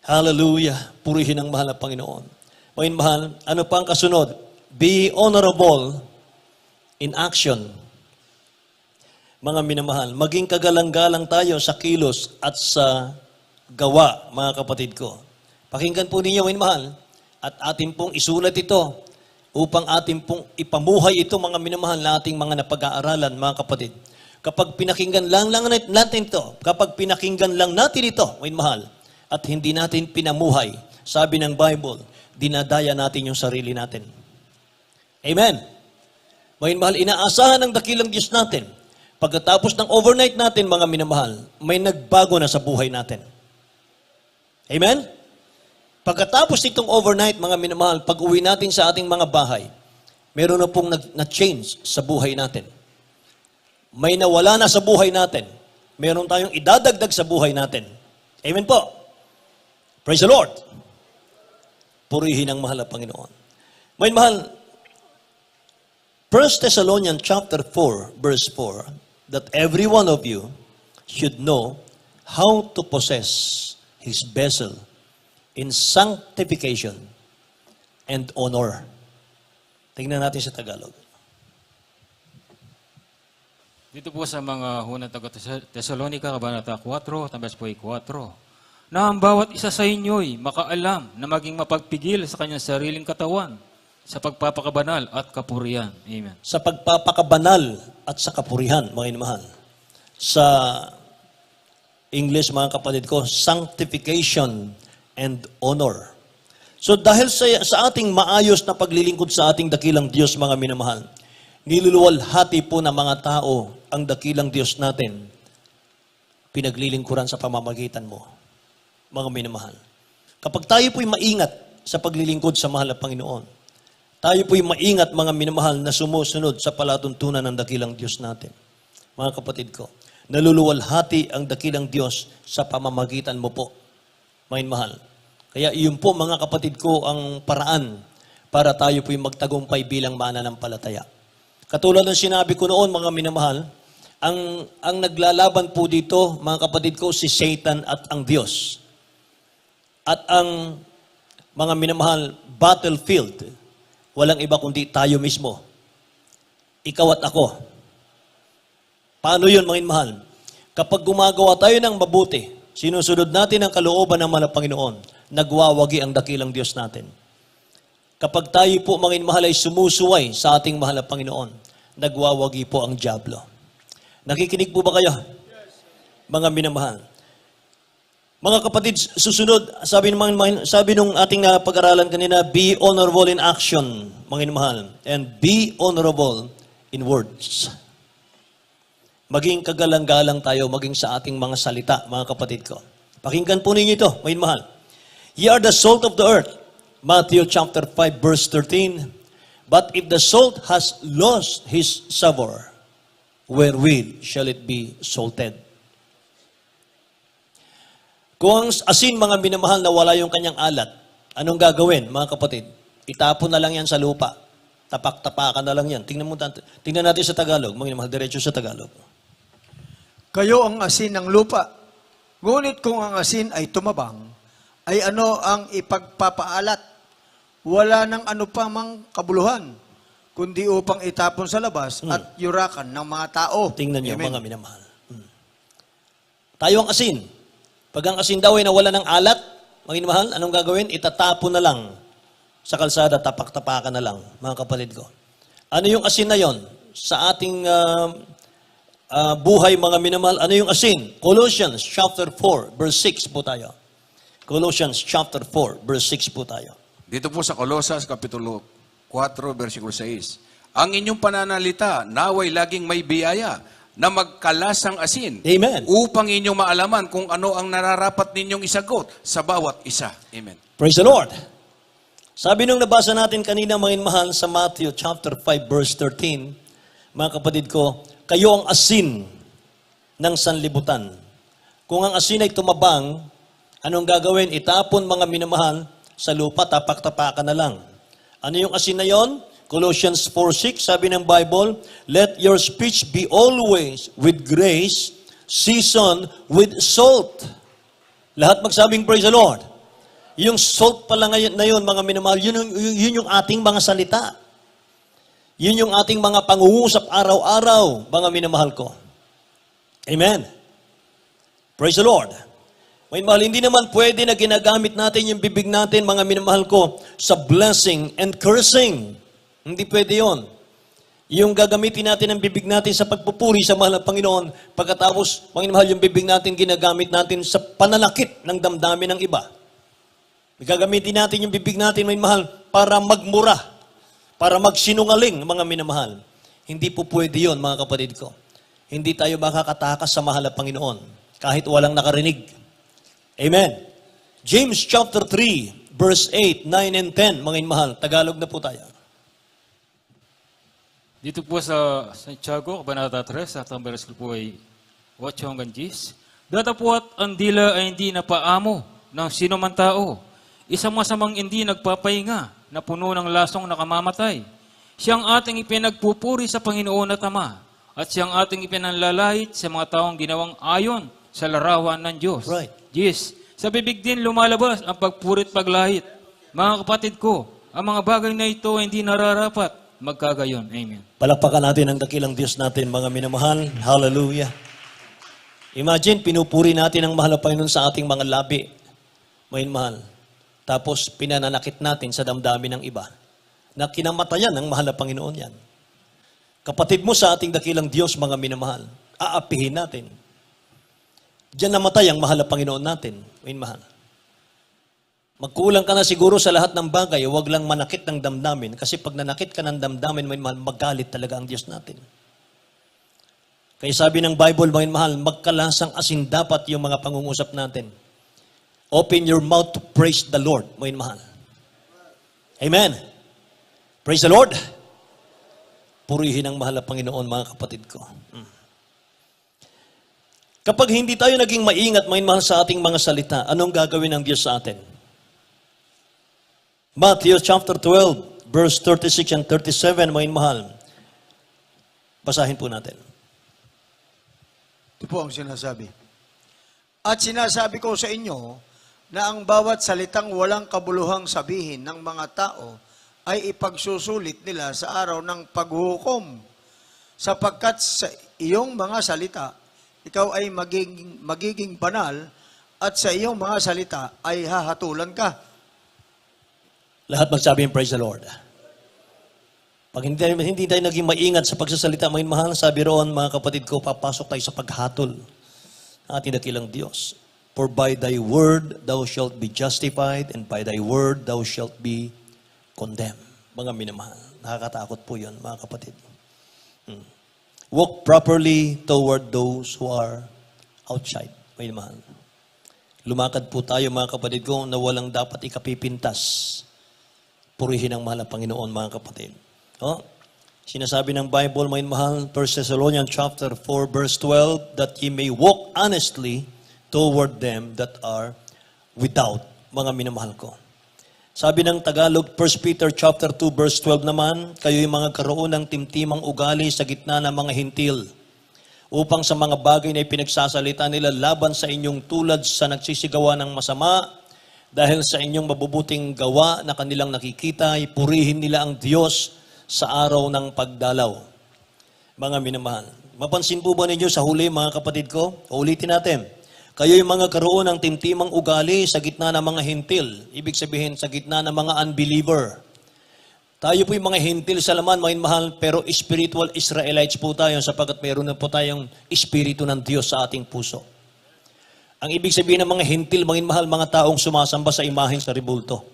Hallelujah. Purihin ang mahal na Panginoon. Mga mahal, ano pa ang kasunod? Be honorable in action. Mga minamahal, maging kagalang-galang tayo sa kilos at sa gawa, mga kapatid ko. Pakinggan po ninyo, mga mahal, at atin pong isulat ito upang atin pong ipamuhay ito, mga minamahal, na ating mga napag-aaralan, mga kapatid. Kapag pinakinggan lang natin ito, kapag pinakinggan lang natin ito, mga mahal, at hindi natin pinamuhay, sabi ng Bible, dinadaya natin yung sarili natin. Amen. Mga mahal, inaasahan ng dakilang Diyos natin. Pagkatapos ng overnight natin, mga minamahal, may nagbago na sa buhay natin. Amen? Pagkatapos nitong overnight, mga minamahal, pag-uwi natin sa ating mga bahay, meron na pong na-change sa buhay natin. May nawala na sa buhay natin. Meron tayong idadagdag sa buhay natin. Amen po. Praise the Lord. Purihin ang mahal na Panginoon. May mahal, 1 Thessalonians chapter 4, verse 4, that every one of you should know how to possess his vessel in sanctification and honor. Tingnan natin sa Tagalog. Dito po sa mga hunang taga Thessalonica, Kabanata 4, tambas po 4, na ang bawat isa sa inyo'y makaalam na maging mapagpigil sa kanyang sariling katawan sa pagpapakabanal at kapurihan. Amen. Sa pagpapakabanal at sa kapurihan, mga inamahal. Sa English, mga kapatid ko, sanctification and honor. So dahil sa ating maayos na paglilingkod sa ating dakilang Diyos, mga minamahal, niluluwalhati po ng mga tao ang dakilang Diyos natin, pinaglilingkuran sa pamamagitan mo, mga minamahal. Kapag tayo po'y maingat sa paglilingkod sa mahal na Panginoon, tayo po'y maingat, mga minamahal, na sumusunod sa palatuntunan ng dakilang Diyos natin. Mga kapatid ko, naluluwalhati ang dakilang Diyos sa pamamagitan mo po, mga mahal. Kaya iyon po, mga kapatid ko, ang paraan para tayo po'y magtagumpay bilang mananampalataya. Katulad ng sinabi ko noon, mga minamahal, ang naglalaban po dito, mga kapatid ko, si Satan at ang Diyos. At ang mga minamahal, battlefield, walang iba kundi tayo mismo. Ikaw at ako. Paano yun, mga minamahal? Kapag gumagawa tayo ng mabuti, sinusunod natin ang kalooban ng mahal na Panginoon, nagwawagi ang dakilang Diyos natin. Kapag tayo po, mga minamahal, ay sumusuway sa ating mahal na Panginoon, nagwawagi po ang dyablo. Nakikinig po ba kayo? Mga minamahal. Mga kapatid, susunod, sabi nung ating pag-aralan kanina, be honorable in action, mga minamahal, and be honorable in words. Maging kagalang-galang tayo, maging sa ating mga salita, mga kapatid ko. Pakinggan po ninyo ito, mga minamahal. Ye are the salt of the earth. Matthew chapter 5, verse 13. But if the salt has lost his savor, wherewith shall it be salted? Kung ang asin, mga minamahal, na wala yung kanyang alat, Anong gagawin, mga kapatid? Itapon na lang yan sa lupa. Tapak-tapakan na lang yan. Tingnan natin sa Tagalog. Mga minamahal, diretso sa Tagalog. Kayo ang asin ng lupa. Ngunit kung ang asin ay tumabang, ay ano ang ipagpapaalat? Wala nang ano pa mang kabuluhan, kundi upang itapon sa labas at yurakan ng mga tao. Tingnan niyo, Amen. mga minamahal. Tayo ang asin. Pag ang asin daw ay nawala ng alat, mga minamahal, anong gagawin? Itatapon na lang sa kalsada, tapak-tapakan na lang, mga kapatid ko. Ano yung asin na yon? Sa ating buhay, mga minamahal, ano yung asin? Colossians chapter 4, verse 6 po tayo. Colossians chapter 4, verse 6 po tayo. Dito po sa Colosas, Kapitulo 4, versikulo 6. Ang inyong pananalita, naway laging may biyaya na magkalasang asin. Amen. Upang inyong maalaman kung ano ang nararapat ninyong isagot sa bawat isa. Amen. Praise the Lord. Sabi nung nabasa natin kanina, mga mahal, sa Matthew chapter 5, verse 13, mga kapatid ko, kayo ang asin ng sanlibutan. Kung ang asin ay tumabang, anong gagawin? Itapon, mga minamahal, sa lupa, tapak-tapakan na lang. Ano yung asin na yon? Colossians 4:6, sabi ng Bible, let your speech be always with grace, seasoned with salt. Lahat magsabing praise the Lord. Yung salt pala ngayon na yun, mga minamahal, yun yung ating mga salita. Yun yung ating mga pangungusap araw-araw, mga minamahal ko. Amen. Praise the Lord. May mahal, hindi naman pwede na ginagamit natin yung bibig natin, mga minamahal ko, sa blessing and cursing. Hindi pwede yon. Yung gagamitin natin ang bibig natin sa pagpupuri sa mahal na Panginoon, pagkatapos, mga minamahal, yung bibig natin ginagamit natin sa pananakit ng damdamin ng iba. Gagamitin natin yung bibig natin, mga minamahal, para magmura, para magsinungaling, mga minamahal. Hindi po pwede yon, mga kapatid ko. Hindi tayo makakatakas sa mahal na Panginoon, kahit walang nakarinig. Amen. James chapter 3, verse 8, 9, and 10, mga inmahal. Tagalog na po tayo. Dito po sa Santiago, Kabanata 3, at ang versikulo po ay 8 hanggang 10. Datapwat ang dila ay hindi napaamo ng sino man tao. Isang masamang hindi nagpapahinga na puno ng lasong nakamamatay. Siyang ating ipinagpupuri sa Panginoon at Ama, at siyang ating ipinanlalait sa mga taong ginawang ayon sa larawan ng Diyos. Right. Yes, sa bibig din lumalabas ang pagpurit paglahit. Mga kapatid ko, ang mga bagay na ito ay hindi nararapat magkagayon. Amen. Palakpakan natin ang dakilang Diyos natin, mga minamahal. Hallelujah. Imagine, pinupuri natin ang mahal na Panginoon sa ating mga labi. Mga mahal. Tapos, pinananakit natin sa damdamin ng iba. Na kinamatayan ng mahal na Panginoon yan. Kapatid mo sa ating dakilang Diyos, mga minamahal. Aapihin natin. Diyan namatay ang mahal na Panginoon natin. May mahal. Magkulang ka na siguro sa lahat ng bagay, huwag lang manakit ng damdamin. Kasi pag nanakit ka ng damdamin, may mahal, magalit talaga ang Diyos natin. Kaya sabi ng Bible, may mahal, magkalasang asin dapat yung mga pangungusap natin. Open your mouth to praise the Lord, may mahal. Amen. Praise the Lord. Purihin ang mahal na Panginoon, mga kapatid ko. Kapag hindi tayo naging maingat, may mahal sa ating mga salita, anong gagawin ng Diyos sa atin? Matthew chapter 12, verse 36 and 37, may mahal. Basahin po natin. Ito po ang sinasabi. At sinasabi ko sa inyo na ang bawat salitang walang kabuluhang sabihin ng mga tao ay ipagsusulit nila sa araw ng paghuhukom. Sapagkat sa iyong mga salita, ikaw ay magiging banal at sa iyong mga salita ay hahatulan ka. Lahat magsabi praise the Lord. Pag hindi tayo naging maingat sa pagsasalita, mga mahal, sabi roon, mga kapatid ko, papasok tayo sa paghatol ng ating dakilang Diyos. For by thy word thou shalt be justified, and by thy word thou shalt be condemned. Mga minamahal. Nakakatakot po yun, mga kapatid. Walk properly toward those who are outside. May mahal. Lumakad po tayo, mga kapatid ko, na walang dapat ikapipintas. Purihin ang mahal na Panginoon, mga kapatid. Sinasabi ng Bible, may mahal, 1 Thessalonians chapter 4, verse 12, that ye may walk honestly toward them that are without. Mga minamahal ko. Sabi ng Tagalog, 1 Peter chapter 2 verse 12 naman, kayo'y mga karoon ng timtimang ugali sa gitna ng mga hintil, upang sa mga bagay na pinagsasalita nila laban sa inyong tulad sa nagsisigawa ng masama, dahil sa inyong mabubuting gawa na kanilang nakikita, purihin nila ang Diyos sa araw ng pagdalaw. Mga minamahal, mapansin po ba ninyo sa huli, mga kapatid ko? Ulitin natin. Kayo'y mga karoon ng timtimang ugali sa gitna ng mga hintil. Ibig sabihin, sa gitna ng mga unbeliever. Tayo po'y mga hintil sa laman, mga mahal, pero spiritual Israelites po tayo sapagkat mayroon na po tayong espiritu ng Diyos sa ating puso. Ang ibig sabihin ng mga hintil, mga mahal, mga taong sumasamba sa imahen sa ribulto.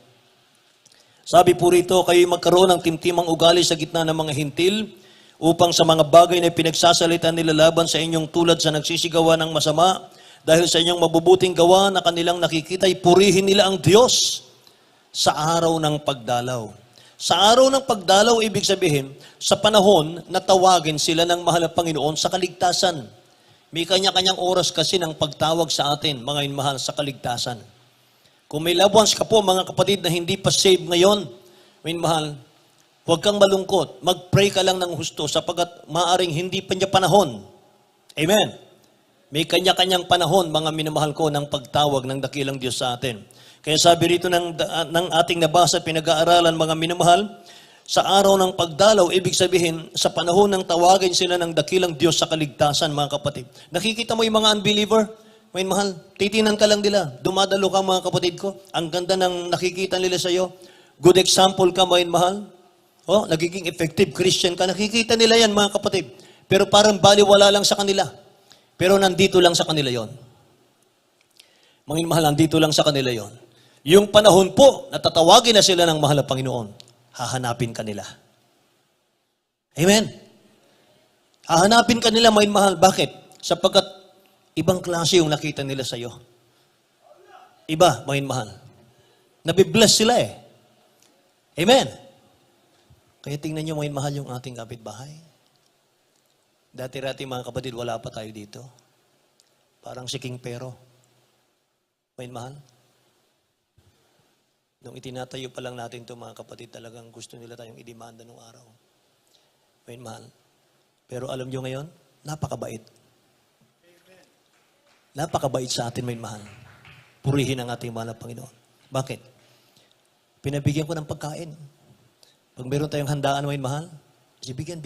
Sabi po rito, kayo'y magkaroon ng timtimang ugali sa gitna ng mga hintil, upang sa mga bagay na pinagsasalita nila laban sa inyong tulad sa nagsisigawa ng masama, dahil sa inyong mabubuting gawa na kanilang nakikita, purihin nila ang Diyos sa araw ng pagdalaw. Sa araw ng pagdalaw, ibig sabihin, sa panahon na tawagin sila ng mahal na Panginoon sa kaligtasan. May kanya-kanyang oras kasi ng pagtawag sa atin, mga inmahal, sa kaligtasan. Kung may loved ones ka po, mga kapatid na hindi pa saved ngayon, mga inmahal, huwag kang malungkot. Mag-pray ka lang ng husto sapagkat maaring hindi pa niya panahon. Amen. May kanya-kanyang panahon, mga minamahal ko, ng pagtawag ng dakilang Diyos sa atin. Kaya sabi rito ng ating nabasa, pinag-aaralan, mga minamahal, sa araw ng pagdalaw, ibig sabihin, sa panahon ng tawagin sila ng dakilang Diyos sa kaligtasan, mga kapatid. Nakikita mo yung mga unbeliever? Mga mahal, titinan ka lang nila. Dumadalo ka, mga kapatid ko. Ang ganda ng nakikita nila sa iyo. Good example ka, mga mahal. Oh, nagiging effective Christian ka. Nakikita nila yan, mga kapatid. Pero parang baliwala lang sa kanila. Pero nandito lang sa kanila yon. Mga mahal, nandito lang sa kanila yon. Yung panahon po, natatawagin na sila ng mahal na Panginoon, hahanapin ka nila. Amen? Hahanapin ka nila, mga mahal. Bakit? Sapagkat ibang klase yung nakita nila sa iyo. Iba, mga mahal. Nabibless sila eh. Amen? Kaya tingnan nyo, mga mahal, yung ating kapitbahay. Dati-rati mga kapatid, wala pa tayo dito. Parang si King Pero. May mahal. Nung itinatayo pa lang natin ito, mga kapatid, talagang gusto nila tayong idemanda nung araw. May mahal. Pero alam nyo ngayon, napakabait. Napakabait sa atin, may mahal. Purihin ang ating mahal na Panginoon. Bakit? Pinabigyan ko ng pagkain. Pag meron tayong handaan, may mahal, kasi bigyan.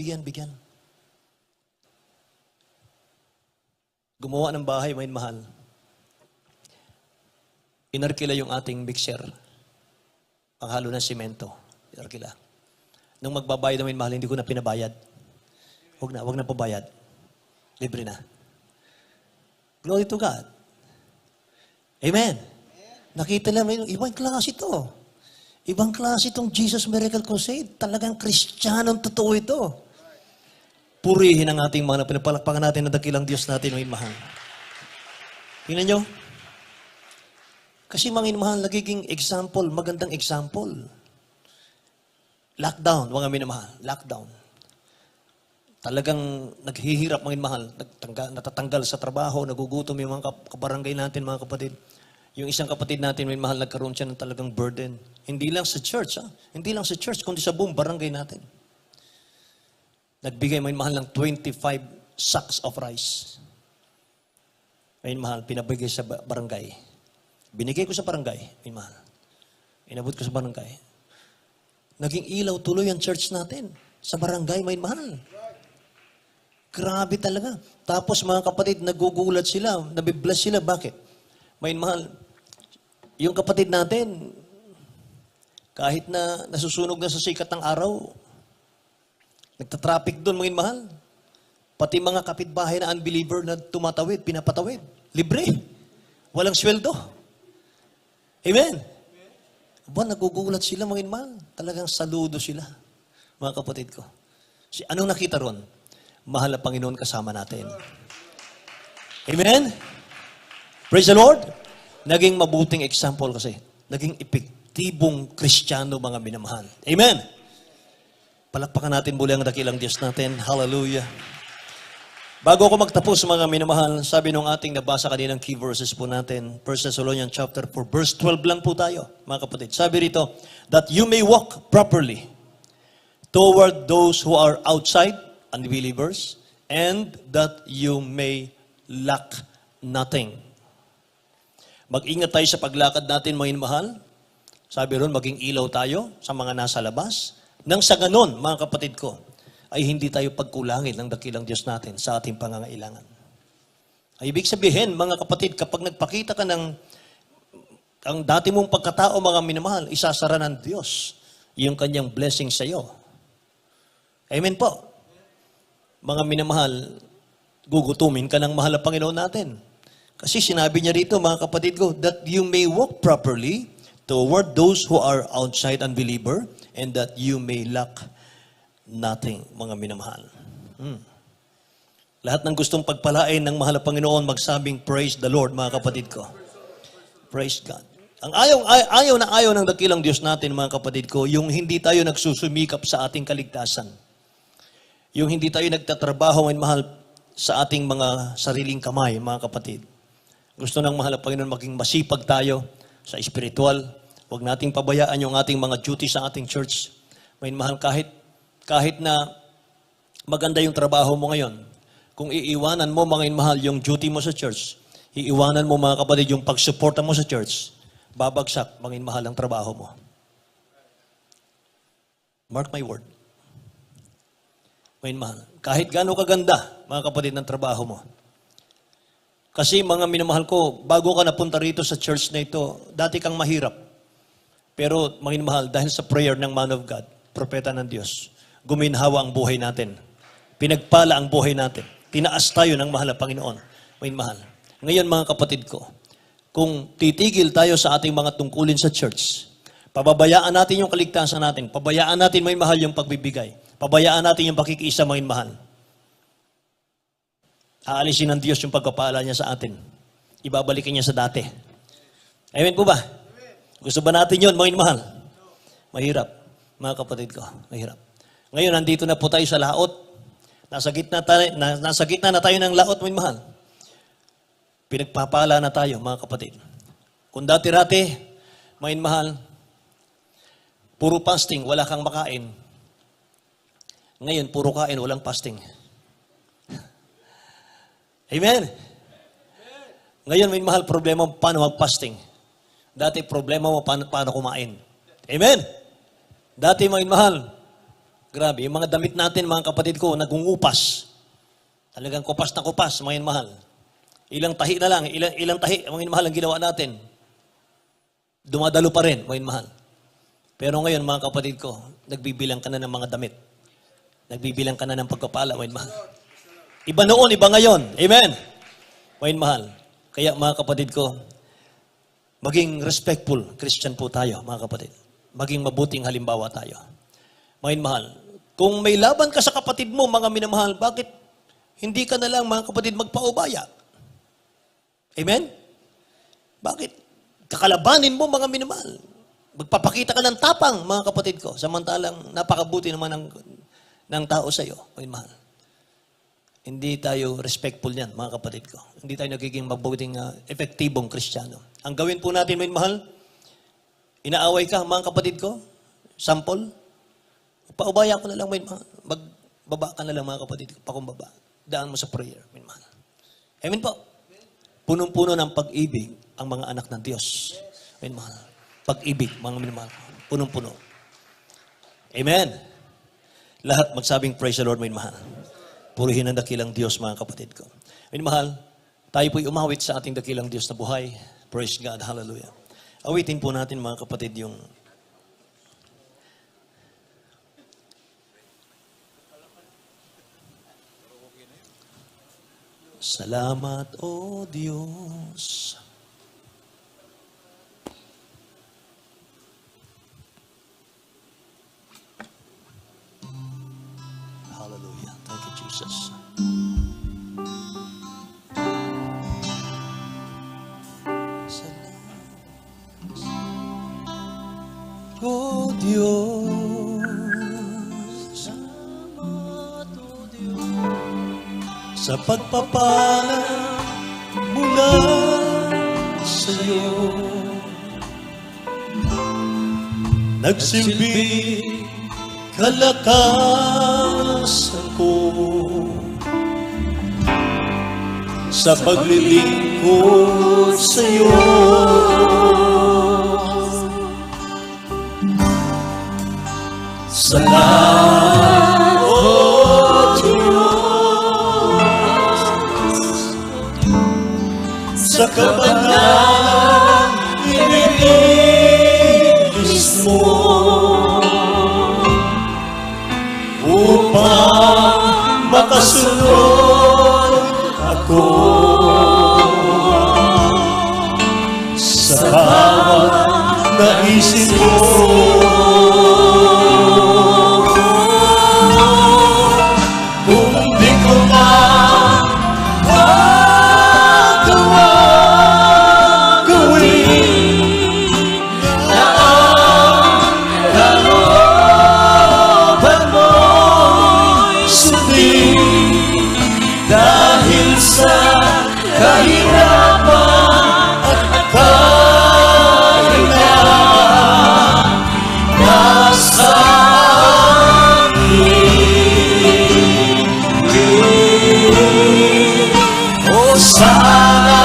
Gumawa ng bahay, may mahal. Inarkila yung ating mixer. Panghalo ng simento. Inarkila. Nung magbabayad na may mahal, hindi ko na pinabayad. Huwag na pabayad. Libre na. Glory to God. Amen. Nakita namin, ibang klase ito. Ibang klase itong Jesus Miracle Crusade. Talagang Kristiyanong totoo ito. Purihin ang ating mga pinapalakpakan natin na dakilang Diyos natin, mga mahal. Tingnan nyo. Kasi mga mahal, nagiging example, magandang example. Lockdown, mga minamahal. Lockdown. Talagang naghihirap, mga mahal. Natatanggal sa trabaho, nagugutom yung mga kabarangay natin, mga kapatid. Yung isang kapatid natin, may mahal, nagkaroon siya ng talagang burden. Hindi lang sa church, Hindi lang sa church, kundi sa buong barangay natin. Nagbigay, may mahal, ng 25 sacks of rice. May mahal, pinabigay sa barangay. Binigay ko sa barangay, may mahal. Inabot ko sa barangay. Naging ilaw tuloy ang church natin. Sa barangay, may mahal. Grabe talaga. Tapos mga kapatid, nagugulat sila, nabibless sila. Bakit? May mahal. Yung kapatid natin, kahit na nasusunog na sa sikat ng araw, nagtatraffic doon, mga mahal. Pati mga kapitbahay na unbeliever na tumatawid, pinapatawid. Libre. Walang sweldo. Amen. Aba, nagugulat sila, mga mahal. Talagang saludo sila, mga kapatid ko. Anong nakita ron? Mahal na Panginoon kasama natin. Amen? Praise the Lord. Naging mabuting example kasi. Naging epektibong Kristiyano, mga minamahal. Amen? Palakpakan natin muli ang dakilang Diyos natin. Hallelujah. Bago ako magtapos, mga minamahal, sabi nung ating nabasa kaninang key verses po natin, 1 Thessalonians chapter 4, verse 12 lang po tayo, mga kapatid. Sabi rito, that you may walk properly toward those who are outside, unbelievers, and that you may lack nothing. Mag-ingat tayo sa paglakad natin, mga minamahal. Sabi ron, maging ilaw tayo sa mga nasa labas. Nang sa ganon, mga kapatid ko, ay hindi tayo pagkulangin ng dakilang Diyos natin sa ating pangangailangan. Ay ibig sabihin, mga kapatid, kapag nagpakita ka ng ang dati mong pagkatao, mga minamahal, isasara ng Diyos yung kanyang blessing sa iyo. Amen po. Mga minamahal, gugutumin ka ng mahal na Panginoon natin. Kasi sinabi niya rito, mga kapatid ko, that you may walk properly toward those who are outside unbeliever and that you may lack nothing, mga minamahal. Lahat ng gustong pagpalain ng mahal na Panginoon, magsabing, praise the Lord, mga kapatid ko. Praise God. Ang ayaw ng dakilang Diyos natin, mga kapatid ko, yung hindi tayo nagsusumikap sa ating kaligtasan. Yung hindi tayo nagtatrabaho, mga mahal, sa ating mga sariling kamay, mga kapatid. Gusto ng mahal na Panginoon maging masipag tayo sa espiritual. Huwag nating pabayaan yung ating mga duty sa ating church. Mga mahal, kahit na maganda yung trabaho mo ngayon, kung iiwanan mo, mga mahal, yung duty mo sa church, iiwanan mo, mga kapatid, yung pagsuporta mo sa church, babagsak, mga mahal, ang trabaho mo. Mark my word. Mga mahal, kahit gaano kaganda, mga kapatid, ng trabaho mo. Kasi mga minamahal ko, bago ka napunta rito sa church na ito, dati kang mahirap. Pero, mga minamahal, dahil sa prayer ng man of God, propeta ng Diyos, guminhawa ang buhay natin. Pinagpala ang buhay natin. Tinaas tayo ng mahal na Panginoon. May mahal. Ngayon, mga kapatid ko, kung titigil tayo sa ating mga tungkulin sa church, pababayaan natin yung kaligtasan natin, pabayaan natin, may mahal, yung pagbibigay, pabayaan natin yung pakikiisa, may mahal, aalisin ng Diyos yung pagpapala niya sa atin. Ibabalikin niya sa dati. Amen po ba? Gusto ba natin yun, mga mahal? Mahirap, mga kapatid ko. Mahirap. Ngayon, nandito na po tayo sa laot. Nasa gitna na tayo ng laot, mga mahal. Pinagpapala na tayo, mga kapatid. Kung dati-rati, mga mahal, puro fasting, wala kang makain. Ngayon, puro kain, walang fasting. Amen? Ngayon, may mahal, problema mo paano mag-fasting. Dati, problema mo paano kumain. Amen? Dati, mga mahal, grabe, yung mga damit natin, mga kapatid ko, nagungupas. Talagang kupas na kupas, mga mahal. Ilang tahi na lang, ilang tahi, mga mahal, ang ginawa natin. Dumadalo pa rin, mga mahal. Pero ngayon, mga kapatid ko, nagbibilang ka na ng mga damit. Nagbibilang ka na ng pagpapala, mga mahal. Iba noon, iba ngayon. Amen? Mga mahal. Kaya, mga kapatid ko, maging respectful Christian po tayo, mga kapatid. Maging mabuting halimbawa tayo. Mga mahal, kung may laban ka sa kapatid mo, mga minamahal, bakit hindi ka na lang, mga kapatid, magpaubaya? Amen? Bakit? Kakalabanin mo, mga minamahal. Magpapakita ka ng tapang, mga kapatid ko, samantalang napakabuti naman ng tao sa iyo, mga minamahal. Hindi tayo respectful niyan, mga kapatid ko. Hindi tayo nagiging mabuting, epektibong Kristiyano. Ang gawin po natin, mga mahal, inaaway ka, mga kapatid ko, sample, paubaya ko na lang, mga mahal. Magbaba ka na lang, mga kapatid ko, pakumbaba. Daan mo sa prayer, mga mahal. Amen po. Punong-puno ng pag-ibig ang mga anak ng Diyos. Mga mahal. Pag-ibig, mga minamahal. Punong-puno. Amen. Lahat magsabing praise the Lord, mga mahal. Purihin ang dakilang Diyos, mga kapatid ko. Minamahal, tayo po'y umawit sa ating dakilang Diyos na buhay. Praise God, hallelujah. Awitin po natin, mga kapatid, yung Salamat, O Diyos. Hallelujah. Thank you, Jesus. O Diyos, salamat, O Diyos, sa pagpapala mula sa iyo. Nagsilbi kalakasan ko sa paglilingkod sa iyo. Salamat, O Diyos, sa kabanalang inilis mo upang makasunod ako sa bawat naisip mo. Kung di ko man magawa gawin na ang kalooban mo'y sundin, dahil sa kahirapan at kahinaan nasa o sana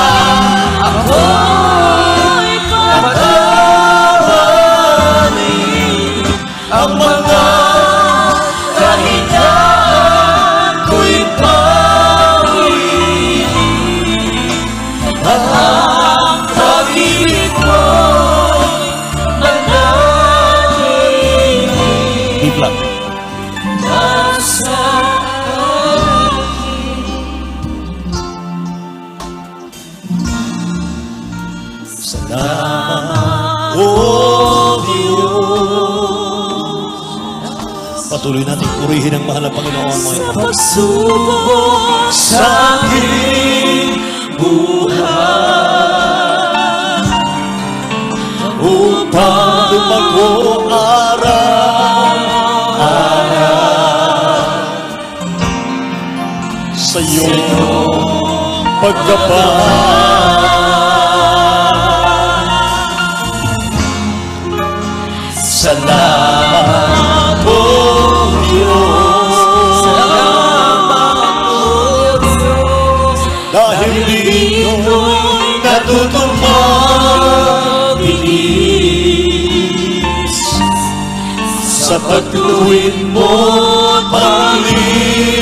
ako'y patawarin ang mga kahinaan ko'y pawiin at ang pag-ibig mo'y manatili. Deep lang. Nasa salamat, O Diyos. Patuloy natin purihin ang mahal na Panginoon, mga ito. Pagsubok sa aking buhay upang lumago araw-araw sa iyong paggapan. Salamat, O Diyos. Salamat, O Diyos. Dahil dito'y natutong magbihis sa pagtuwid mo paglilinis.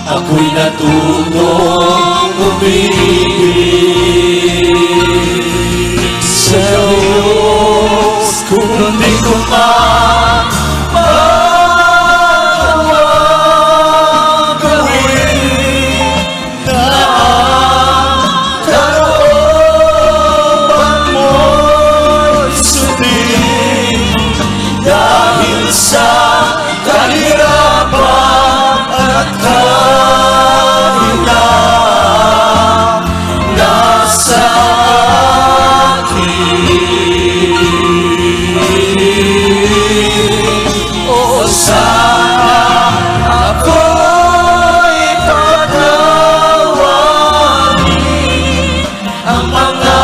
Ako'y natutong umibig sa Diyos, kung di ko magawa gawin na ang kalooban mo'y sundin, dahil sa kahirapan at kahinaan nasa o sana ako'y patawarin ang mga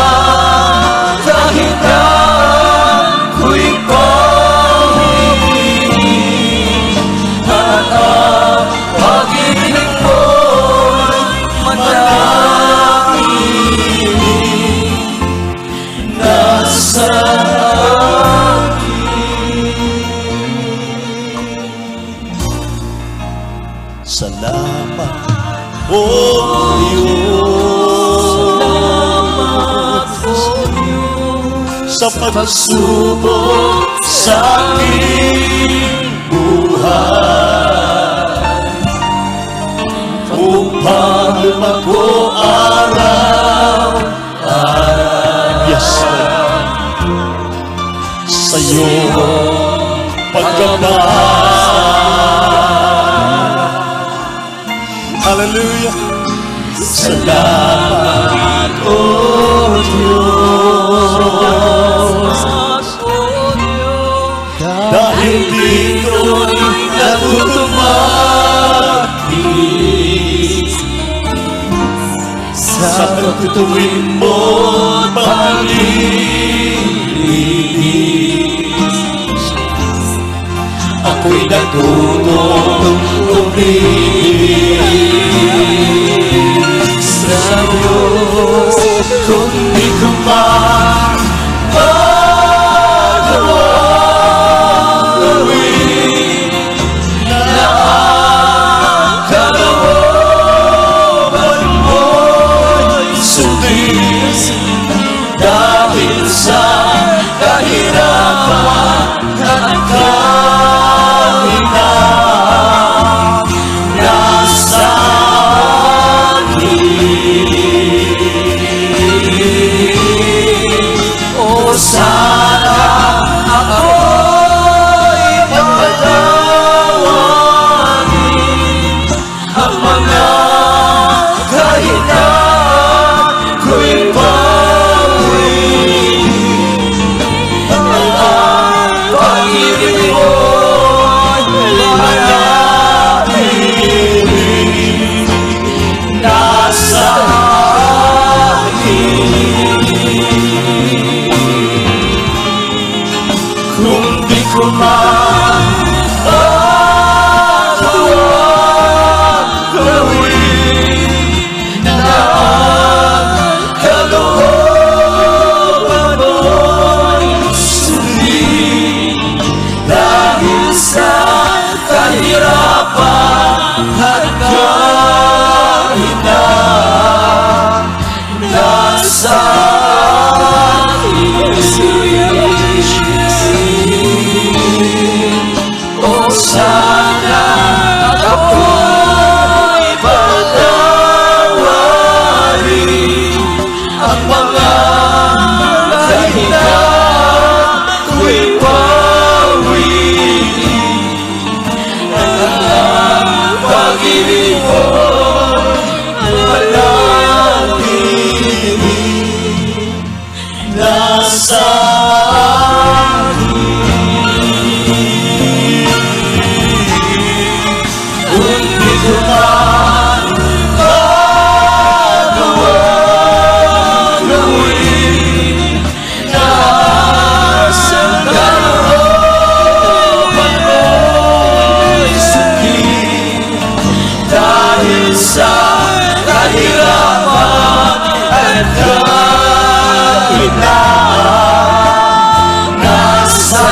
kahinaan ko'y pawiin at ang pag-ibig mo'y manatili nasa salamat, O Diyos. Salamat, O Diyos, sa pagsubok sa aking buhay upang lumago araw-araw. Yes, Lord. Sa iyong paggapan. Hallelujah. Salamat, O Diyos. Dahil dito'y natutunan sa pagtutuwin mo panglinis. Ako'y natutong umibig sa Diyos, kung di ko man magawa gawin na ang kalooban mo'y sundin. Dahil sa kahirapan at kahinaan nasa akin, o sana ako'y pagpatawarin ang mga kahinaan ko'y pawin. Ang pag-ibig mo'y manatili nasa akin. Kung di ko man magawa gawin na ang kalooban mo'y sundin. Dahil sa kahirapan at kahinaan nasa akin, o sana ako'y patawarin ang mga kahinaan ko'y pawin. Ang pag-ibig mo'y manatili nasa kung di ko man magawa gawin na sa kalooban mo'y sundin. Dahil sa kahirapan at kahinaan nasa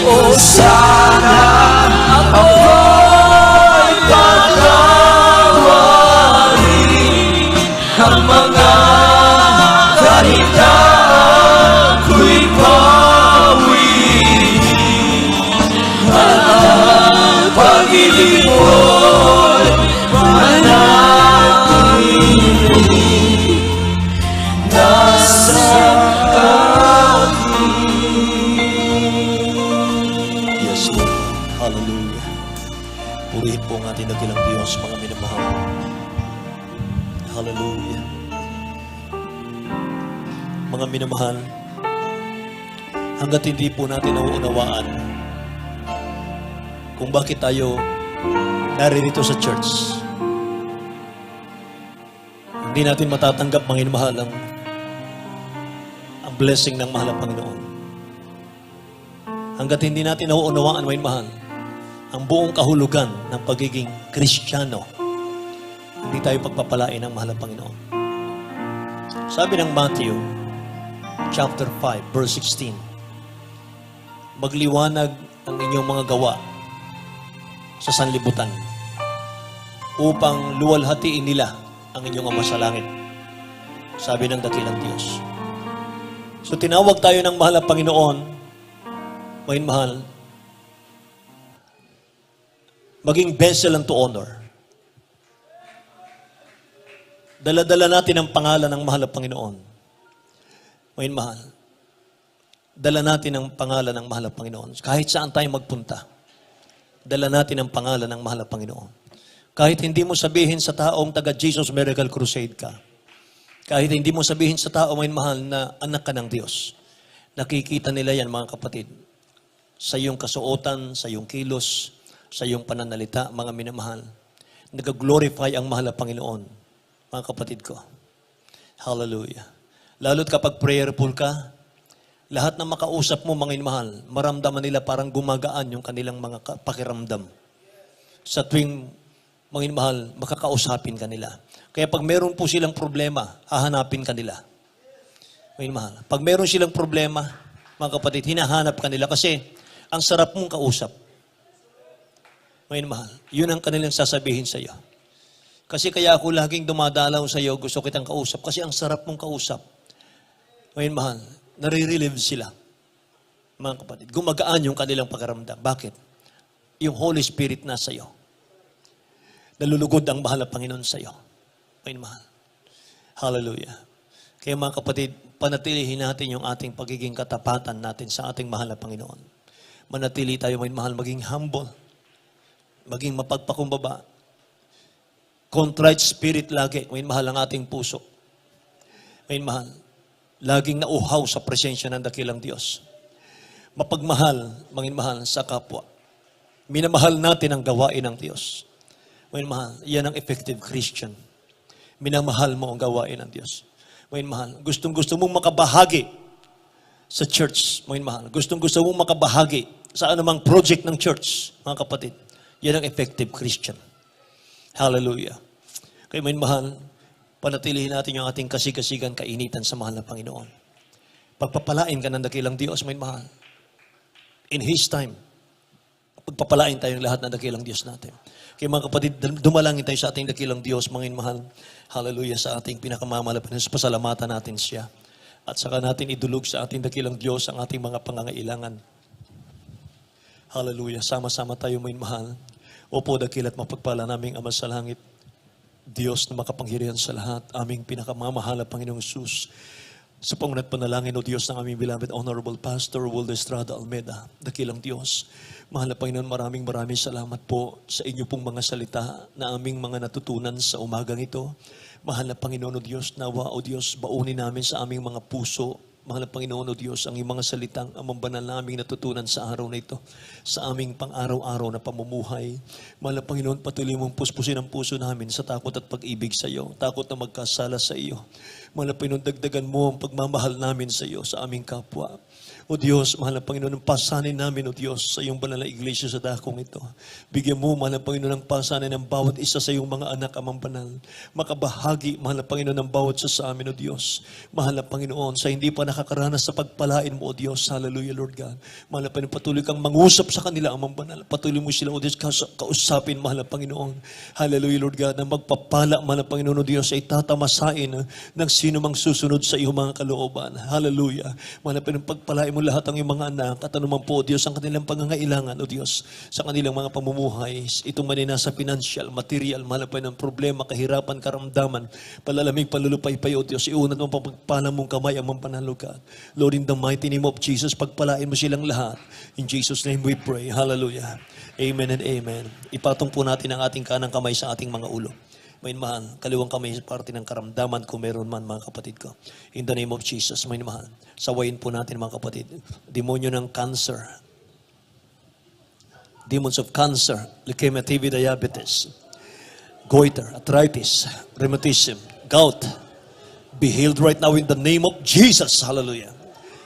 o sana ako'y patawarin ang mga kahinaan ko'y pawin. Ang pag-ibig mo'y manatili nasa Yes, Lord. Hallelujah. Purihin po ang ating dakilang Diyos, mga minamahal. Hallelujah. Mga minamahal, hanggat hindi po natin nauunawaan kung bakit tayo naririto sa church, hindi natin matatanggap, mga minamahal, ang blessing ng mahal ng Panginoon. Hanggat hindi natin nauunawaan, mga mahal, ang buong kahulugan ng pagiging Kristiyano, hindi tayo pagpapalain ng mahal ng Panginoon. Sabi ng Matthew, chapter 5, verse 16, magliwanag ang inyong mga gawa sa sanlibutan upang luwalhatiin nila ang inyong Ama sa langit. Sabi ng dakilang Diyos. So tinawag tayo ng mahal na Panginoon, mahal, maging vessel unto honor. Dala-dala natin ang pangalan ng mahal na Panginoon. Mahal, dala natin ang pangalan ng mahal na Panginoon. Kahit saan tayo magpunta, dala natin ang pangalan ng mahal na Panginoon. Kahit hindi mo sabihin sa taong taga Jesus Miracle Crusade ka, kahit hindi mo sabihin sa tao, mahal, na anak ka ng Diyos, nakikita nila yan, mga kapatid, sa iyong kasuotan, sa iyong kilos, sa iyong pananalita, mga minamahal. Nag-glorify ang mahal na Panginoon, mga kapatid ko. Hallelujah. Lalo't kapag prayerful ka, lahat ng makausap mo, mga minamahal, maramdaman nila parang gumagaan yung kanilang mga pakiramdam. Sa tuwing, mga minamahal, makakausapin ka nila. Kaya pag meron po silang problema, hahanapin ka nila. Mga minamahal, pag meron silang problema, mga kapatid, hinahanap ka nila kasi ang sarap mong kausap. Mga minamahal, yun ang kanilang sasabihin sa iyo. Kasi kaya ako laging dumadalaw sa iyo, gusto kitang kausap kasi ang sarap mong kausap. Mga minamahal, nare-relieve sila. Mga kapatid, gumagaan yung kanilang pakiramdam. Bakit? Yung Holy Spirit nasa iyo. Nalulugod ang mahal na Panginoon sa iyo. Mga minamahal. Hallelujah. Kaya mga kapatid, panatilihin natin yung ating pagiging katapatan natin sa ating mahal na Panginoon. Manatili tayo, mga minamahal, maging humble. Maging mapagpakumbaba. Contrite spirit lagi. Mga minamahal ang ating puso. Mga minamahal, laging nauhaw sa presensya ng dakilang Diyos. Mapagmahal, mga minamahal, sa kapwa. Minamahal natin ang gawain ng Diyos. Mga minamahal, yan ang effective Christian. Minamahal mo ang gawain ng Diyos. Mga minamahal, gustong-gusto mong makabahagi sa church. Mga minamahal, gustong-gusto mong makabahagi sa anumang project ng church, mga kapatid. Yan ang effective Christian. Hallelujah. Kaya mga minamahal, panatilihin natin yung ating kasigasigan, kainitan sa mahal na Panginoon. Pagpapalain ka ng dakilang Diyos, mga minamahal. In His time, pagpapalain tayo ng lahat ng dakilang Diyos natin. Kaya mga kapatid, dumalangin tayo sa ating dakilang Diyos, mga minamahal. Hallelujah, sa ating pinakamamalapan. Pasalamatan natin siya. At saka natin idulog sa ating dakilang Diyos ang ating mga pangangailangan. Hallelujah, sama-sama tayo, mga minamahal. Opo, dakil at mapagpala naming Ama sa langit. Diyos na makapangyarihan sa lahat, aming pinakamamahal na Panginoong Sus. Sa pangunat panalangin, O Diyos ng aming beloved Honorable Pastor Waldo Estrada Almeida, dakilang Diyos. Mahal na Panginoon, maraming salamat po sa inyo pong mga salita na aming mga natutunan sa umagang ito. Mahal na Panginoon, O Diyos, nawa, O Diyos, baunin namin sa aming mga puso. Mahal na Panginoon, O Diyos, ang iyong mga salitang amang banal na aming natutunan sa araw na ito, sa aming pang-araw-araw na pamumuhay. Mahal na Panginoon, patuloy mong puspusin ang puso namin sa takot at pag-ibig sa iyo, takot na magkasala sa iyo. Mahal na Panginoon, dagdagan mo ang pagmamahal namin sa iyo, sa aming kapwa. O Diyos, mahal na Panginoon, ang pasanin namin, O Diyos, sa iyong banal na iglesia sa dakong ito. Bigyan mo, mahal na Panginoon, ang pasanin ng bawat isa sa iyong mga anak, amang banal. Makabahagi, mahal na Panginoon, ng bawat isa sa amin, O Diyos. Mahal na Panginoon, sa hindi pa nakakaranas sa pagpalain mo, O Diyos. Hallelujah, Lord God. Mahal na Panginoon, patuloy kang mangusap sa kanila, amang banal. Patuloy mo sila, O Diyos, kausapin, mahal na Panginoon. Hallelujah, Lord God, na magpapala, mahal na Panginoon, O Diyos, ay tatamasain ng sino mang susunod sa iyong mga kalooban. Hallelujah. Mahal na Panginoon, pagpalain mo lahat ang iyong mga anak at anuman po, Diyos, ang kanilang pangangailangan, O Diyos, sa kanilang mga pamumuhay. Itong manina sa financial, material, mahal na Panginoon, problema, kahirapan, karamdaman, palalamig, palulupaypay, O Diyos, iunat mo pagpapala mong kamay ang mga panalugad. Lord, in the mighty name of Jesus, pagpalain mo silang lahat. In Jesus' name we pray. Hallelujah. Amen and amen. Ipatong po natin ang ating kanang kamay sa ating mga ulo. May mahal, kaliwang kamay sa parte ng karamdaman kung meron man, mga kapatid ko. In the name of Jesus, may mahal. Sawayin po natin, mga kapatid. Demonyo ng cancer. Demons of cancer, leukemia, TB, diabetes, goiter, arthritis, rheumatism, gout. Be healed right now in the name of Jesus. Hallelujah.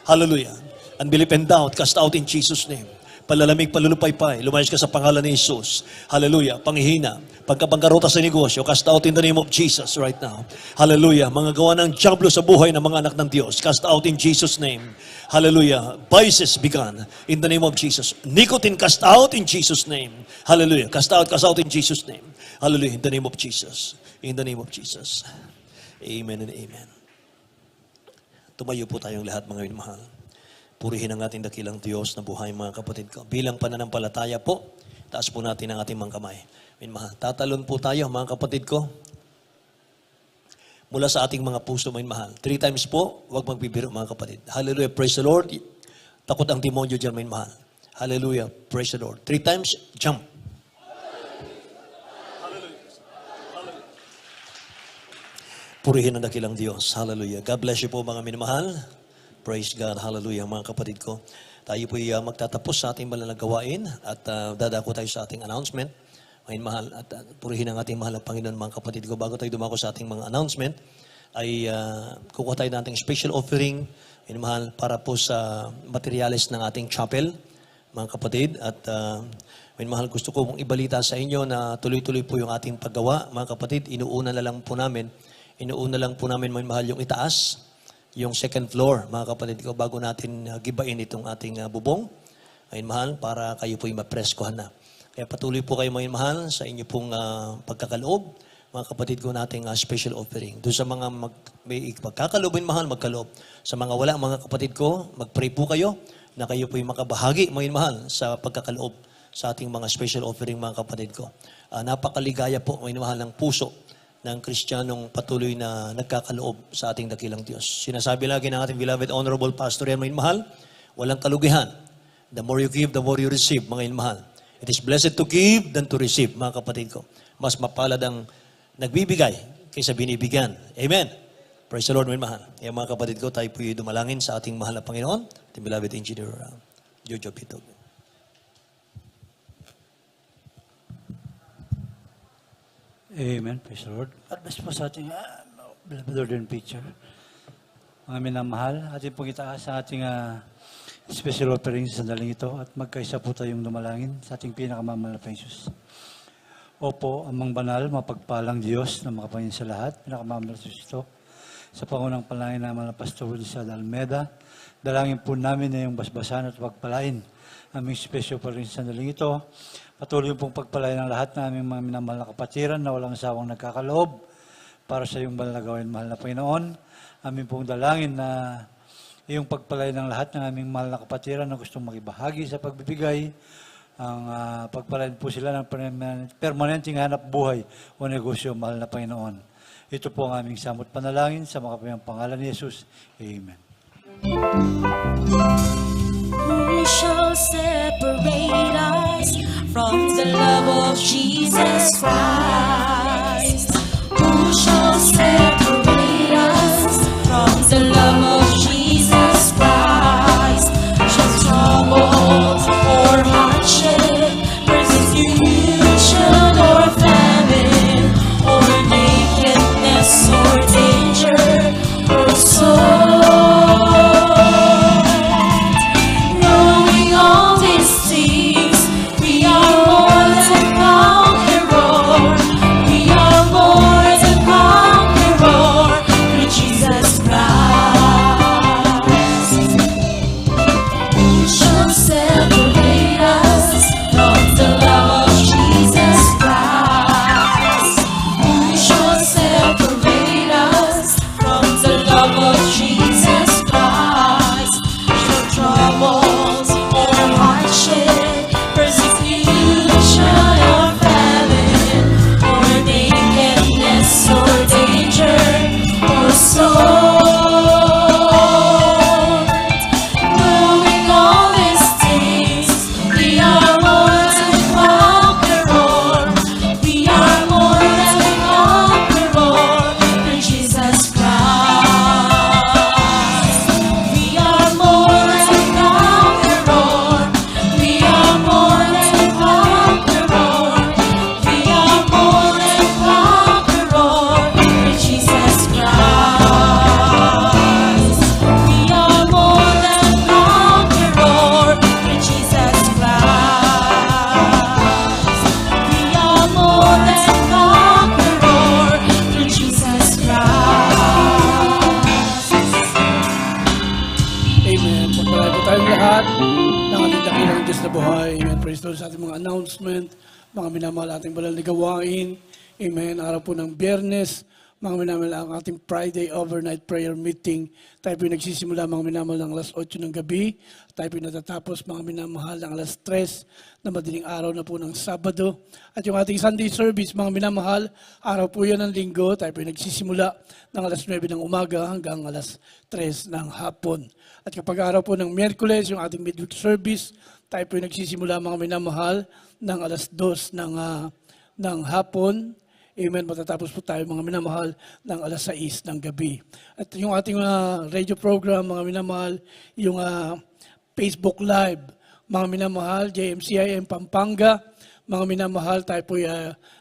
Hallelujah. Unbelief and doubt, cast out in Jesus' name. Palalamig, palulupaypay, lumayas ka sa pangalan ni Jesus. Hallelujah. Panghihina, pagkabanggarota sa negosyo, cast out in the name of Jesus right now. Hallelujah. Mga gawa ng diablo sa buhay ng mga anak ng Diyos, cast out in Jesus' name. Hallelujah. Vices begun in the name of Jesus. Nicotine, cast out in Jesus' name. Hallelujah. Cast out in Jesus' name. Hallelujah. In the name of Jesus. In the name of Jesus. Amen and amen. Tumayo po tayong lahat, mga minamahal. Purihin ang ating dakilang Diyos na buhay, mga kapatid ko. Bilang pananampalataya po, taas po natin ang ating mga kamay. Minamahal. Tatalon po tayo, mga kapatid ko. Mula sa ating mga puso, minamahal. 3 times po, huwag magbibiro, mga kapatid. Hallelujah, praise the Lord. Takot ang demonyo dyan, minamahal. Hallelujah, praise the Lord. 3 times, jump. Purihin ang dakilang Diyos. Hallelujah. God bless you po, mga minamahal. Praise God. Hallelujah, mga kapatid ko. tayo po'y magtatapos sa ating banal na gawain at dadako tayo sa ating announcement. Ngayon mahal at purihin ang ating mahal na Panginoon mga kapatid ko. Bago tayo dumako sa ating mga announcement, ay kukuha tayo ng ating special offering, ngayon mahal, para po sa materials ng ating chapel, mga kapatid. At ngayon mahal, gusto ko mong ibalita sa inyo na tuloy-tuloy po yung ating paggawa, mga kapatid. Inuuna lang po namin, ngayon mahal, yung itaas, yung second floor, mga kapatid ko, bago natin gibain itong ating bubong. Ngayon mahal, para kayo po'y mapreskohan na. Kaya patuloy po kayo ngayon mahal sa inyo pong pagkakaloob, mga kapatid ko nating special offering. Doon sa mga may pagkakaloobin mahal, magkaloob. Sa mga wala, mga kapatid ko, mag-pray po kayo na kayo po'y makabahagi ngayon mahal sa pagkakaloob sa ating mga special offering, mga kapatid ko. Napakaligaya po ngayon mahal ng puso ng Kristiyanong patuloy na nagkakaloob sa ating dakilang Diyos. Sinasabi lagi ng ating beloved honorable pastor yan ngayon mahal, walang kalugihan. The more you give, the more you receive, mga ngayon mahal. It is blessed to give than to receive, mga kapatid ko. Mas mapalad ang nagbibigay kaysa binibigyan. Amen. Praise the Lord, mga mahal. Kaya mga kapatid ko, tayo po'y dumalangin sa ating mahal na Panginoon, ating beloved engineer, Jojo Pitog. Amen. Praise the Lord. At best po sa ating beloved Lord and preacher. Mga minamahal, ating pong itaas sa ating special offering sa sandaling ito at magkaisa po tayong dumalangin sa ating pinakamamahal na Jesus. Opo, amang banal, mapagpalang Diyos na makapangyarihan sa lahat, pinakamamahal na Jesus ito. Sa pangunang panalangin naman na Pastor Wilson Almeda, dalangin po namin na yung basbasan at pagpalain aming special offering sa sandaling ito. Patuloy pong pagpalain ng lahat na aming mga minamahal na kapatiran na walang sawang nagkakaloob para sa iyong banal na gawain, mahal na Panginoon. Amin pong dalangin na iyong pagpalay ng lahat ng aming mahal na kapatiran na gustong makibahagi sa pagbibigay, ang pagpalain po sila ng permanenteng hanap buhay o negosyo, mahal na Panginoon. Ito po ang aming samot panalangin sa makapayang pangalan ni Jesus. Amen. Who shall separate us from the love of Jesus Christ? Who shall separate us from the love of Jesus Christ? Shall troubles or hardship, persecution or famine, or nakedness or danger or sword? Knowing all these things, we are more than conquerors. We are more than conquerors through Jesus Christ. Who shall separate us from the love of Jesus Christ? Who shall separate us from the love of Jesus Christ? Shall troubles or hardship, persecution or famine, or nakedness or danger or sword? Knowing all these things, we are more than conquerors. We are more than conquerors through Jesus Christ. We are more than conquerors. We are more than conquerors. We are more than conquerors through Jesus Christ. We are more than conquerors through Jesus Christ. We are more than conquerors through Jesus Christ. Amen. Pagpalay po tayong lahat ng ating dakilang Diyos na buhay. Amen. Praise the Lord sa ating mga announcement, mga minamahal ating banal na gawain. Amen. Araw po ng Biyernes, mga minamahal ang ating Friday overnight prayer meeting. Tayo po nagsisimula mga minamahal ng alas 8 ng gabi. Tayo po natatapos mga minamahal ng alas 3 na madaling araw na po ng Sabado. At yung ating Sunday service, mga minamahal, araw po yan ng Linggo. Tayo po nagsisimula ng alas 9 ng umaga hanggang alas 3 ng hapon. At kapag araw po ng Miyerkules, yung ating midweek service, tayo po nagsisimula mga minamahal ng alas 2 ng hapon. Amen. Matatapos po tayo mga minamahal ng alas 6 ng gabi. At yung ating radio program, mga minamahal, yung Facebook Live. Mga minamahal, JMCIM Pampanga, mga minamahal, tayo po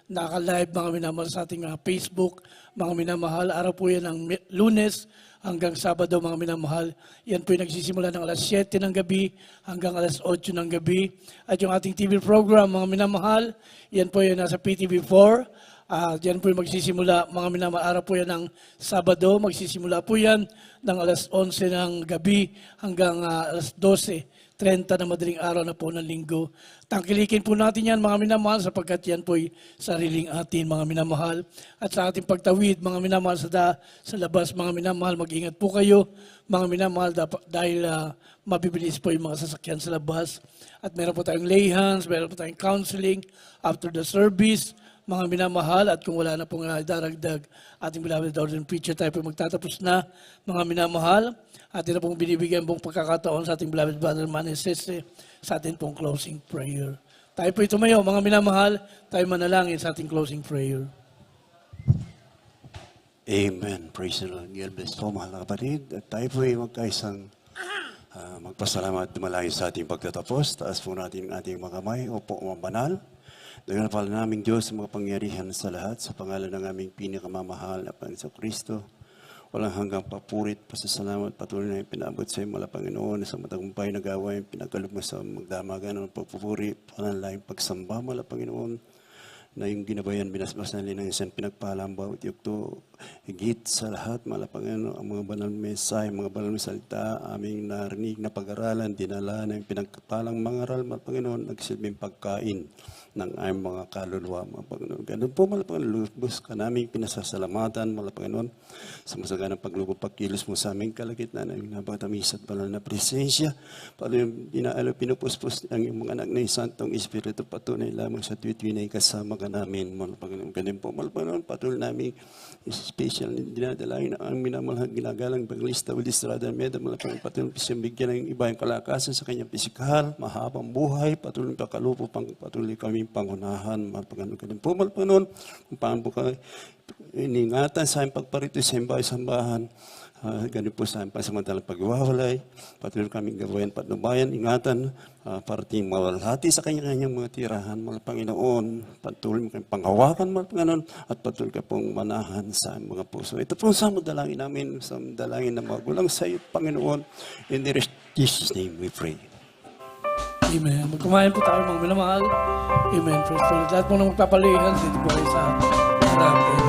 naka-live, mga minamahal sa ating Facebook. Mga minamahal, araw po yan ng Lunes hanggang Sabado, mga minamahal. Yan po yung nagsisimula ng alas 7 ng gabi hanggang alas 8 ng gabi. At yung ating TV program, mga minamahal, yan po yung nasa PTV4. Diyan po yung magsisimula, mga minamahal, araw po yan ng Sabado. Magsisimula po yan ng alas 11 ng gabi hanggang alas 12:30 na madaling araw na po ng linggo. Tangkilikin po natin yan, mga minamahal, sapagkat yan po'y sariling atin, mga minamahal. At sa ating pagtawid, mga minamahal, sa labas, mga minamahal, mag-ingat po kayo, mga minamahal, dahil mabibilis po yung mga sasakyan sa labas. At meron po tayong lay hands, meron po tayong counseling after the service, mga minamahal, at kung wala na pong daragdag ating beloved ordained preacher, tayo po magtatapos na, mga minamahal. Atin na pong binibigyan pong pagkakataon sa ating beloved brother Manesese sa ating pong closing prayer. Tayo po tumayo, mga minamahal, tayo manalangin sa ating closing prayer. Amen. Praise the Lord. God bless po, mahal na kapatid. At tayo po ay magkaisang magpasalamat at dumalangin sa ating pagtatapos. Taas po natin ang ating mga kamay. Opo, mga banal. Dagan pala naming Diyos sa mga pangyarihan sa lahat, sa pangalan ng aming pinakamamahal na Panginoon Kristo. Walang hanggang papurit, pasasalamat, patuloy na yung pinabot sa iyo, mala Panginoon, sa matagumpay na gawain, pinagkalog mo sa magdamagan ng pagpupuri, pananalaing pagsamba, mala Panginoon, na yung ginabayan, binasbas na linang isang pinagpalang bawat yugto, higit sa lahat, mala Panginoon, ang mga banal mensahe, mga banal na salita, aming narinig na pag-aralan, dinala na yung pinagpalang mga aral, mala Panginoon, nagsilbing pagkain ng aming mga kaluluwa, mga Panginoon. Ganun po, mala Panginoon, lubos ka namin pinasasalamatan, mala Panginoon, sa masaganang paglubog pagkilos mo sa aming kalagitnaan, aming napakatamis at banal na presensya, Panginoon, dinaalo, pinupuspos ang iyong mga anak na Santong Espiritu, patunay lamang sa tuwit-winay kasama ka namin, mala Panginoon. Ganun po, mala Panginoon, patuloy namin special dinadalain ang minamahal ginagalang Evangelista Willie Estrada Meda, mala Panginoon, patuloy siyang bigyan ng iba yung kalakasan sa kanyang pisikal, mahabang buhay, patuloy pakalupo, patuloy kami pangunahan, mahal Panginoon. Ganun po, mahal Panginoon, kung paano po kayo iningatan sa aming pagparito sa aming sambahan, ganun po sa aming pasamantalang pagwawalay, patuloy kaming gawain patnubayan, ingatan, parating mawalhati sa kanya-kanyang mga tirahan, mahal Panginoon, patuloy kami panghawakan, mahal Panginoon, at patuloy ka pong manahan sa aming mga puso. Ito po sa dalangin namin, sa dalangin na magulang sa iyo, Panginoon, in the Jesus' name we pray. Amen. Magkumain po tayo, mga minamahal. Amen. Praise the Lord. Lahat po na magpapalihan dito po ay sa harap.